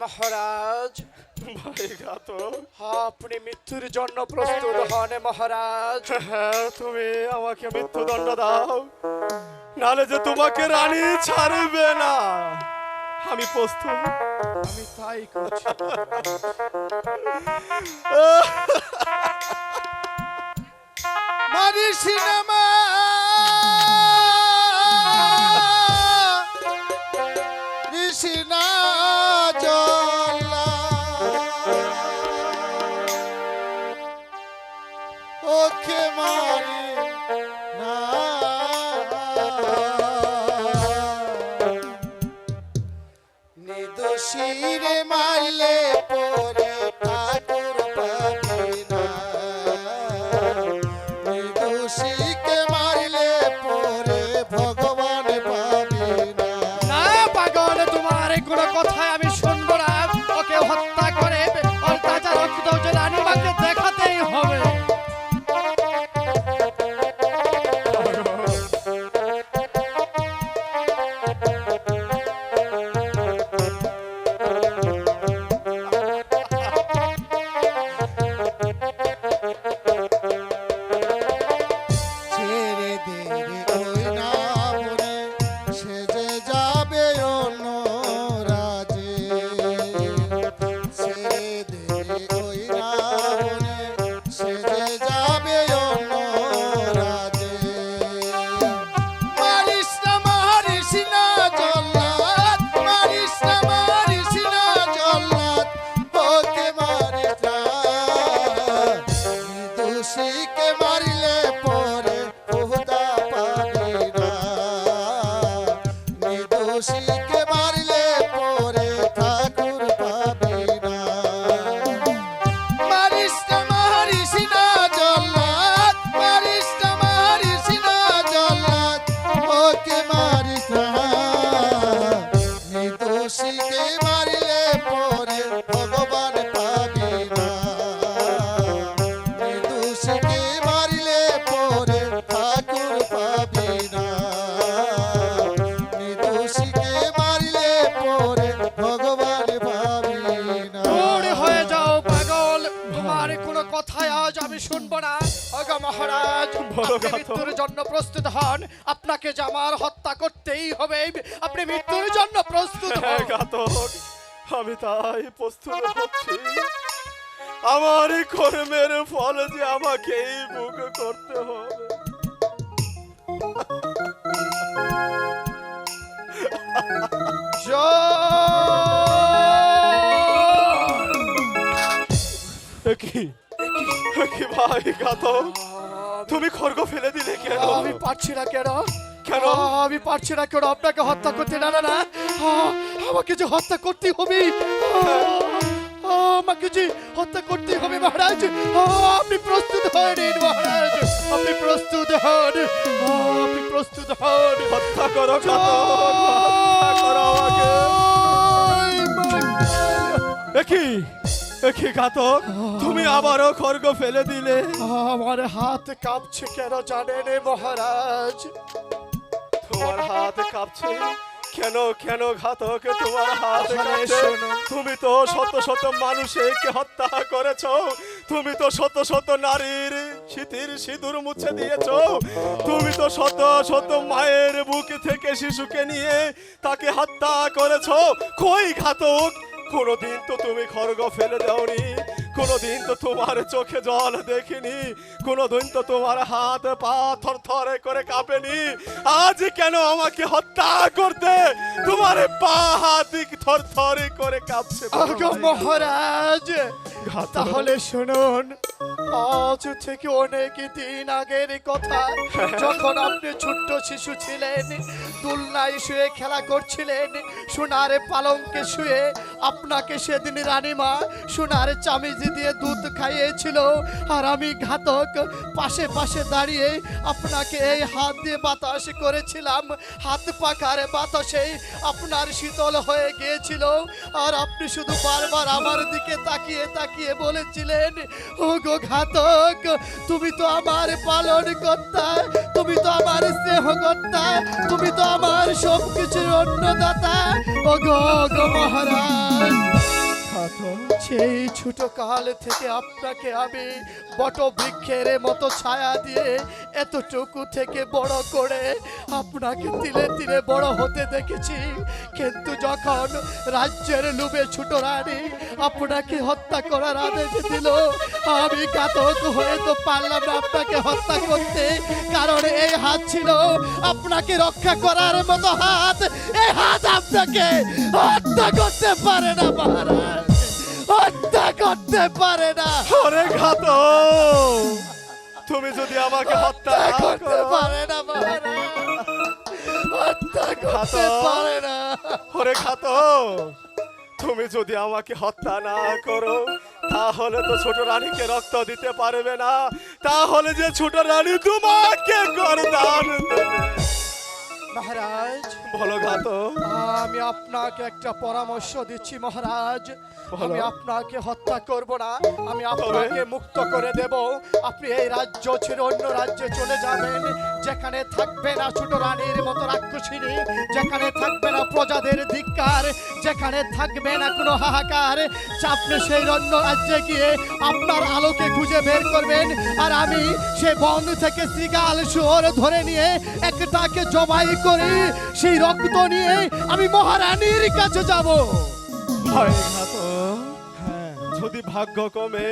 মহারাজ, ভাই ঘাতক, আপনি মৃত্যুর জন্য প্রস্তুত হন মহারাজ। হ্যাঁ, তুমি আমাকে মৃত্যুদণ্ড দাও, নালে যে তোমাকে রানী ছাড়বে না। আমি প্রস্তুত। আমি তাই করছি। মারিস না মা, ঋষি না জল্লা, ওকে মারি না, নিদোষীরে মাইলে পরে ঠাকুর পাবি না, নিদোষীকে মারলে পরে ভগবান পাবি না। না পাগল, তোমার কোনো কথাই আমি শুনবো না। ওকে হত্যা করে ওর তাজা রক্ত যে রানীমাকে দেখাতেই হবে। ছেড়ে দে রে ওই না বনে, সে যে যাবে অন্য রাজে। ছেড়ে দে রে ওই না বনে, সে যে যাবে অন্য রাজে। মারিস না মারিস না জল্লাদ, মারিস না মারিস না জল্লাদ, ওকে মারিস না। নিদোষীকে মারিলে পরে খোদা পাবি না, নিদোষীকে মারিলে পরে ঠাকুর পাবি না। মারিস না মারিস না জল্লাদ, মারিস না মারিস না জল্লাদ, ওকে মারিস না। নিদোষীকে মারিলে পরে ভগবান পাবি না, নিদোষীকে মারিলে পরে ঠাকুর পাবি না, নিদোষীকে মারিলে পরে ভগবান পাবি না। দূর হয়ে যাও পাগল, তোমার কোনো কথাই আজ আমি শুনবো না। ওগো মহারাজ, বলো আপনি ঘাতক। মৃত্যুর জন্য প্রস্তুত হন। আপনাকে যে আমার হত্যা করতেই হবে। আপনি মৃত্যুর জন্য প্রস্তুত হ্যাঁ হন। ঘাতক, আমি তাই প্রস্তুত হচ্ছি। আমার এই কর্মের ফল যে আমাকেই ভোগ করতে হবে। কি কি ভাই ঘাতক, তুমি খড়গ ফেলে দিলে কেন? আমি পারছি না কেন? কেন? আমি পারছি না কেন আপনাকে হত্যা করতে। না না না, আমাকে যে হত্যা করতে হবে, আমাকে যে হত্যা করতে হবে মহারাজ। আপনি প্রস্তুত হন মহারাজ, আপনি প্রস্তুত হন, আপনি প্রস্তুত হন। হত্যা করো ঘাতক, হত্যা করো আমাকে। কি ঘাতক, তুমি আবারও খড়গ ফেলে দিলে? আমার হাত কাঁপছে কেন জানেন মহারাজ? তোমার হাত কাঁপছে কেন? কেন ঘাতক তোমার হাত কাঁপছে? তুমি তো শত শত মানুষকে হত্যা করেছো, তুমি তো শত শত নারীর শীতের সিঁদুর মুছে দিয়েছো। তুমি তো শত শত মায়ের বুক থেকে শিশুকে নিয়ে তাকে হত্যা করেছো। কই ঘাতক, কোনোদিন তো তুমি খড়গ ফেলে দাওনি, কোনোদিন তো তোমার চোখে জল দেখিনি, কোনোদিন তো তোমার হাত পা থরথর করে কাঁপেনি। আজ কেন আমাকে হত্যা করতে তোমার পা হাত থরথর করে কাঁপছে? ওগো মহারাজ, ঘাতক। তাহলে শুনুন, আজ থেকে অনেক দিন আগের কথা, যখন আপনি ছোট্ট শিশু ছিলেন, দোলনায় শুয়ে খেলা করছিলেন, সোনার পালঙ্কে শুয়ে আপনাকে সেদিন রানীমা সোনার চামিজি দিয়ে দুধ খাইয়েছিল, আর আমি ঘাতক পাশে পাশে দাঁড়িয়ে আপনাকে এই হাত দিয়ে বাতাস করেছিলাম। হাত পাখার বাতাসে আপনার শীতল হয়ে গিয়েছিল, আর আপনি শুধু বারবার আমার দিকে তাকিয়ে তাকিয়ে বলেছিলেন, ও গো ঘাতক, তুমি তো আমার পালন কর্তা, তুমি তো আমার স্নেহকর্তা, তুমি তো আমার সব কিছুর অন্নদাতা। ও গো মহারাজ, সেই ছোট কাল থেকে আপনাকে আমি বট বৃক্ষের মতো ছায়া দিয়ে এতটুকু থেকে বড় করে আপনাকে তিলে তিলে বড় হতে দেখেছি। কিন্তু যখন রাজ্যের লোভে ছোট রানী আপনাকে হত্যা করার আদেশ দিল, আমি ঘাতক হয়ে তো পারলাম না আপনাকে হত্যা করতে, কারণ এই হাত ছিল আপনাকে রক্ষা করার মতো হাত। এই হাত আপনাকে হত্যা করতে পারে না মহারাজ, হত্যা করতে পারে না। ওরে ঘাতক, তুমি যদি আমাকে হত্যা না করতে করো, পারে না মহারাজ, হত্যা করতে ঘাতক। পারে না। ওরে ঘাতক, তুমি যদি আমাকে হত্যা না করো, তাহলে তো ছোট রানীকে রক্ত দিতে পারবে না, তাহলে যে ছোট রানী তোমাকে গর্দান দেবে। মহারাজ, বলো ঘাতক। আমি আপনাকে একটা পরামর্শ দিচ্ছি মহারাজ, আমি আপনাকে হত্যা করব না, আমি আপনাকে মুক্ত করে দেব। আপনি এই রাজ্য ছেড়ে অন্য রাজ্যে চলে যাবেন, যেখানে থাকবে না ছোট রানীর মতো রাক্ষসিনী, যেখানে থাকবে না প্রজাদের ধিক্কার, যেখানে থাকবে না কোনো হাহাকার। আপনি সেই অন্য রাজ্যে গিয়ে আপনার আলোকে খুঁজে বের করবেন, আর আমি সে বন থেকে শ্রীগাল শুয়োর ধরে নিয়ে একটাকে জবাই করি, সেই রক্ত নিয়ে আমি মহারানীর কাছে যাব। ভয় ঘাতক, যদি ভাগ্য কমে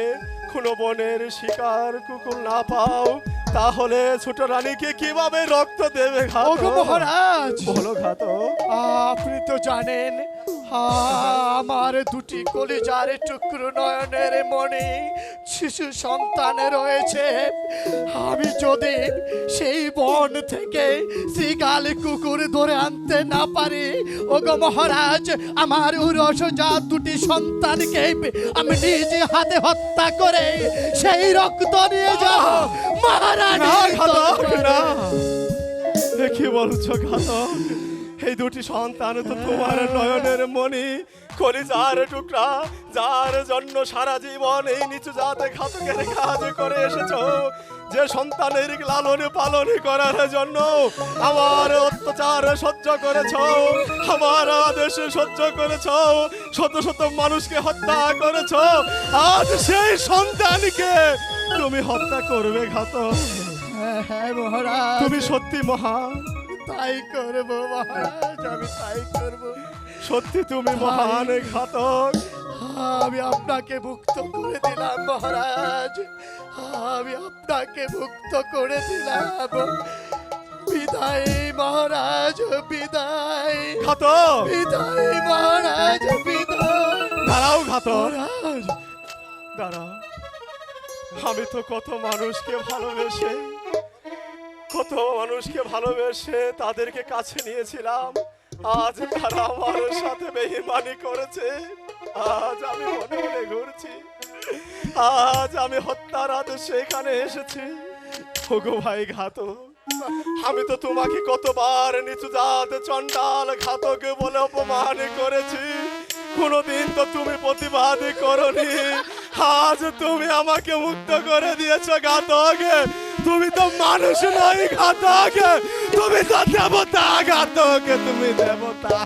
কোনো বনের শিকার কুকুর না পাও, তাহলে ছোট রানীকে কিভাবে রক্ত দেবে ওগো ঘাতক? মহারাজ, বলো ঘাতক। আপনি তো জানেন, আমার দুটি কলিজার টুকরো নয়নের মনে শিশু সন্তান রয়েছে। আমি যদি সেই বন থেকে শ্রীগাল কুকুর ধরে আনতে না পারি, ওগো মহারাজ, আমার উরসজাত দুটি সন্তানকে আমি নিজ হাতে হত্যা করে সেই রক্ত নিয়ে যাব মহারানী। না ঘাতক, না। এ কি বলছো ঘাতক? এই দুটি সন্তান তো তোমার নয়নের মণি, কলিজার টুকরা, যার জন্য সারা জীবন এই নিচু জাতে ঘাতকের কাজ করে এসেছো, যে সন্তানের লালন পালন করার জন্য আমার অত্যাচার সহ্য করেছো, আমার আদেশ সহ্য করেছো, শত শত মানুষকে হত্যা করেছো, আজ সেই সন্তানকে তুমি হত্যা করবে ঘাতক? হ্যাঁ মহারাজ, তুমি সত্যি মহান, তাই করবো মহারাজ, আমি তাই করবো। সত্যি তুমি মহান ঘাতক। আমি আপনাকে মুক্ত করে দিলাম মহারাজ, আমি আপনাকে মুক্ত করে দিলাম। বিদায় মহারাজ, বিদায়। ঘাতক, বিদায় মহারাজ, বিদায়। দাঁড়াও ঘাতক, মহারাজ, দাঁড়াও। আমি তো কত মানুষকে ভালোবেসে, কত মানুষকে ভালোবেসে তাদেরকে কাছে নিয়েছিলাম, আজ তারা আমার সাথে বেঈমানি করেছে। আজ আমি মনে মনে ঘুরছি, আজ আমি হত্যার আদেশে এখানে এসেছি। ওগো ভাই ঘাতক, আমি তো তোমাকে কতবার নিচু জাত চন্ডাল ঘাতক বলে অপমান করেছি, কোনোদিন তো তুমি প্রতিবাদ করনি। আজ তুমি আমাকে মুক্ত করে দিয়েছো ঘাতক। তুমি তো মানুষ নয় ঘাতক, তুমি তো দেবতা ঘাতক, তুমি দেবতা।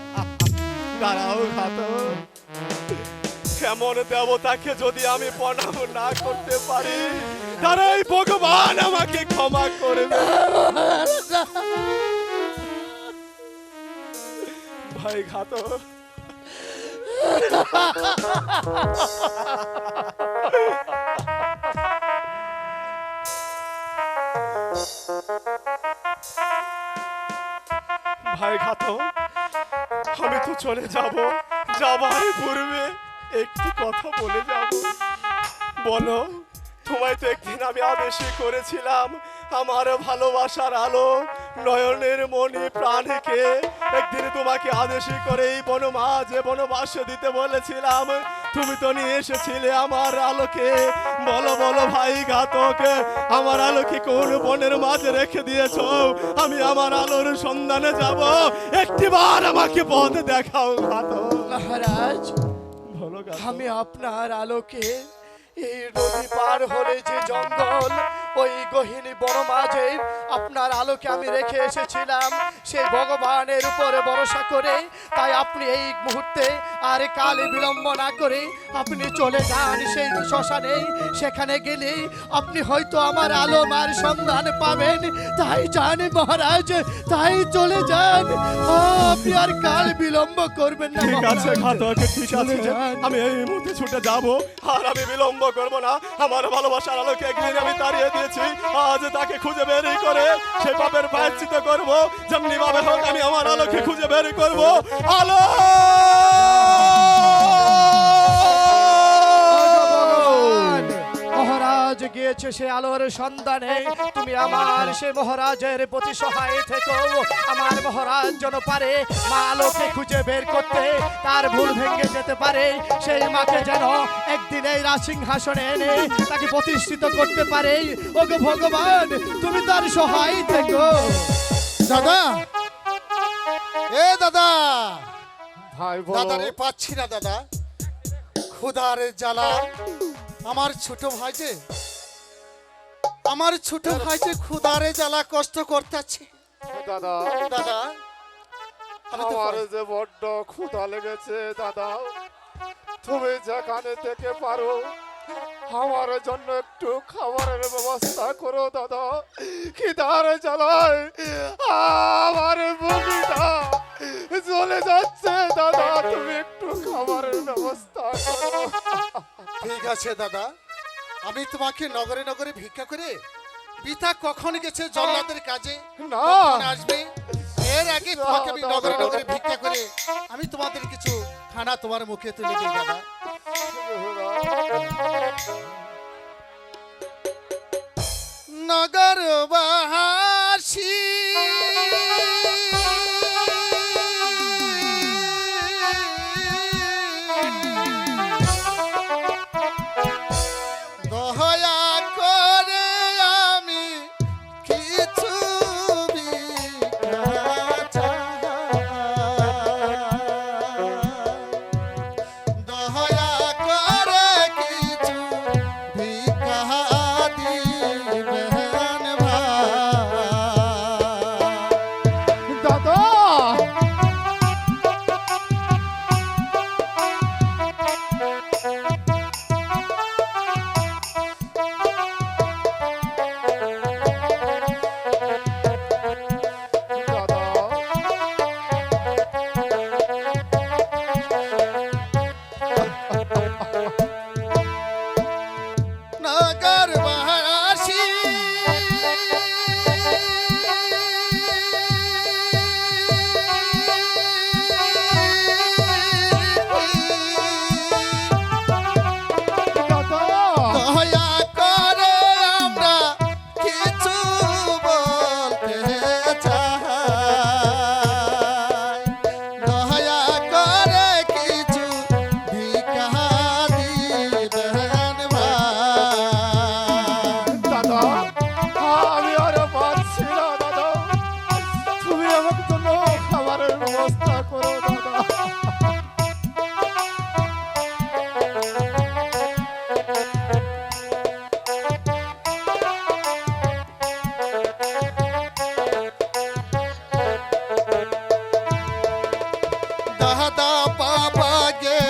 দাঁড়াও ঘাতক, এমন দেবতাকে যদি আমি প্রণাম না করতে পারি তাহলে এই ভগবান আমাকে ক্ষমা করে দেবে। ভাই ঘাতক, ভাই ঘাতক, আমি তো চলে যাব, যাবার পূর্বে একটি কথা বলে যাব। বলো, তোমায় তো একদিন আমি আদেশই করেছিলাম আমার ভালোবাসার আলো নয়নের মনি প্রাণীকে একদিন তোমাকে আদেশই করে এই বনমাঝে বনবাস দিতে বলেছিলাম। তুমি তো নিয়ে এসেছিলে আমার আলোকে। বলো বলো ভাই ঘাতক, আমার আলোকে কোন বনের মাঝে রেখে দিয়েছো? আমি আমার আলোর সন্ধানে যাব, একটিবার আমাকে পথ দেখাও ঘাতক। মহারাজ, বলো ঘাতক। আমি আপনার আলোকে এই নদী পার হলে যে জঙ্গল, ওই গহীন বন মাঝে আপনার আলোকে আমি রেখে এসেছিলাম সেই ভগবানের উপরে ভরসা করে। তাই আপনি এই মুহূর্তে আর কালে বিলম্ব না করে আপনি চলে যান সেই শ্মশানে। সেখানে গেলে আপনি হয়তো আমার আলো মার সন্ধান পাবেন। তাই জানি মহারাজ, তাই চলে যান। আপনি আর কাল বিলম্ব করবেন না। ঠিক আছে মহারাজ। ঘাতক, ঠিক চলে আছে, যান। আমি এই মুহূর্তে ছুটে যাব, আর আমি বিলম্ব করব না। আমার ভালোবাসার আলোকে একদিন আমি তাড়িয়ে দিয়েছি, আজ তাকে খুঁজে বের করে সে পাপের প্রায়শ্চিত্ত করব। যেমনি ভাবে হোক আমি আমার আলোকে খুঁজে বের করব। আলো ভগবান, মহারাজ গিয়েছে সে আলোর সন্ধানে। তুমি আমার সে মহারাজের প্রতি সহায় থেকো। আমার মহারাজ যেন পারে মা আলোকে খুঁজে বের করতে, তার ভুল ভেঙে যেতে পারে। সেই মাকে যেন একদিন এই রাজসিংহাসনে এনে তাকে প্রতিষ্ঠিত করতে পারে। ওগো ভগবান, তুমি তার সহায় থেকো। দাদা, এ দাদা, ভাই দাদা বলো। রে পাচ্ছি না দাদা, ক্ষুধার জ্বালা। আমার ছোট ভাই যে ক্ষুধারে জ্বালা কষ্ট করতেছে দাদা, দাদা। আমি তো আমার যে বড্ড ক্ষুধা লেগেছে দাদা, তুমি যেখানে থেকে পারো আমার জন্য একটু খাবারের ব্যবস্থা করো দাদা। খিদার জ্বালায় আমার বুকটা চলে যাচ্ছে দাদা, তুমি একটু খাবারের ব্যবস্থা করো। ঠিক আছে দাদা, আমি তোমাকে নগরে নগরে ভিক্ষা করে, পিতা কখন গেছে জল্লাদের কাজে, না। কখন আসবে, এর আগে তোমাকে আমি না, নগরে দাদা। নগরে ভিক্ষা করে আমি তোমাদের কিছু খানা তোমার মুখে তুলে দিই দাদা। নগরবাসী দয়া করে আমি কিছু ভিক্ষা চাই। দয়া করে কিছু ভিক্ষা দিবেন ভাই। দাদা, নগরবাসী দয়া করে আমরা কিছু বলতে চাই। দয়া করে কিছু ভিক্ষা দিবেন ভাই। দাদা, আমি আর পারছি না দাদা, তুমি আমার জন্য খাবারের ব্যবস্থা করো দাদা। দাদা বাবা গে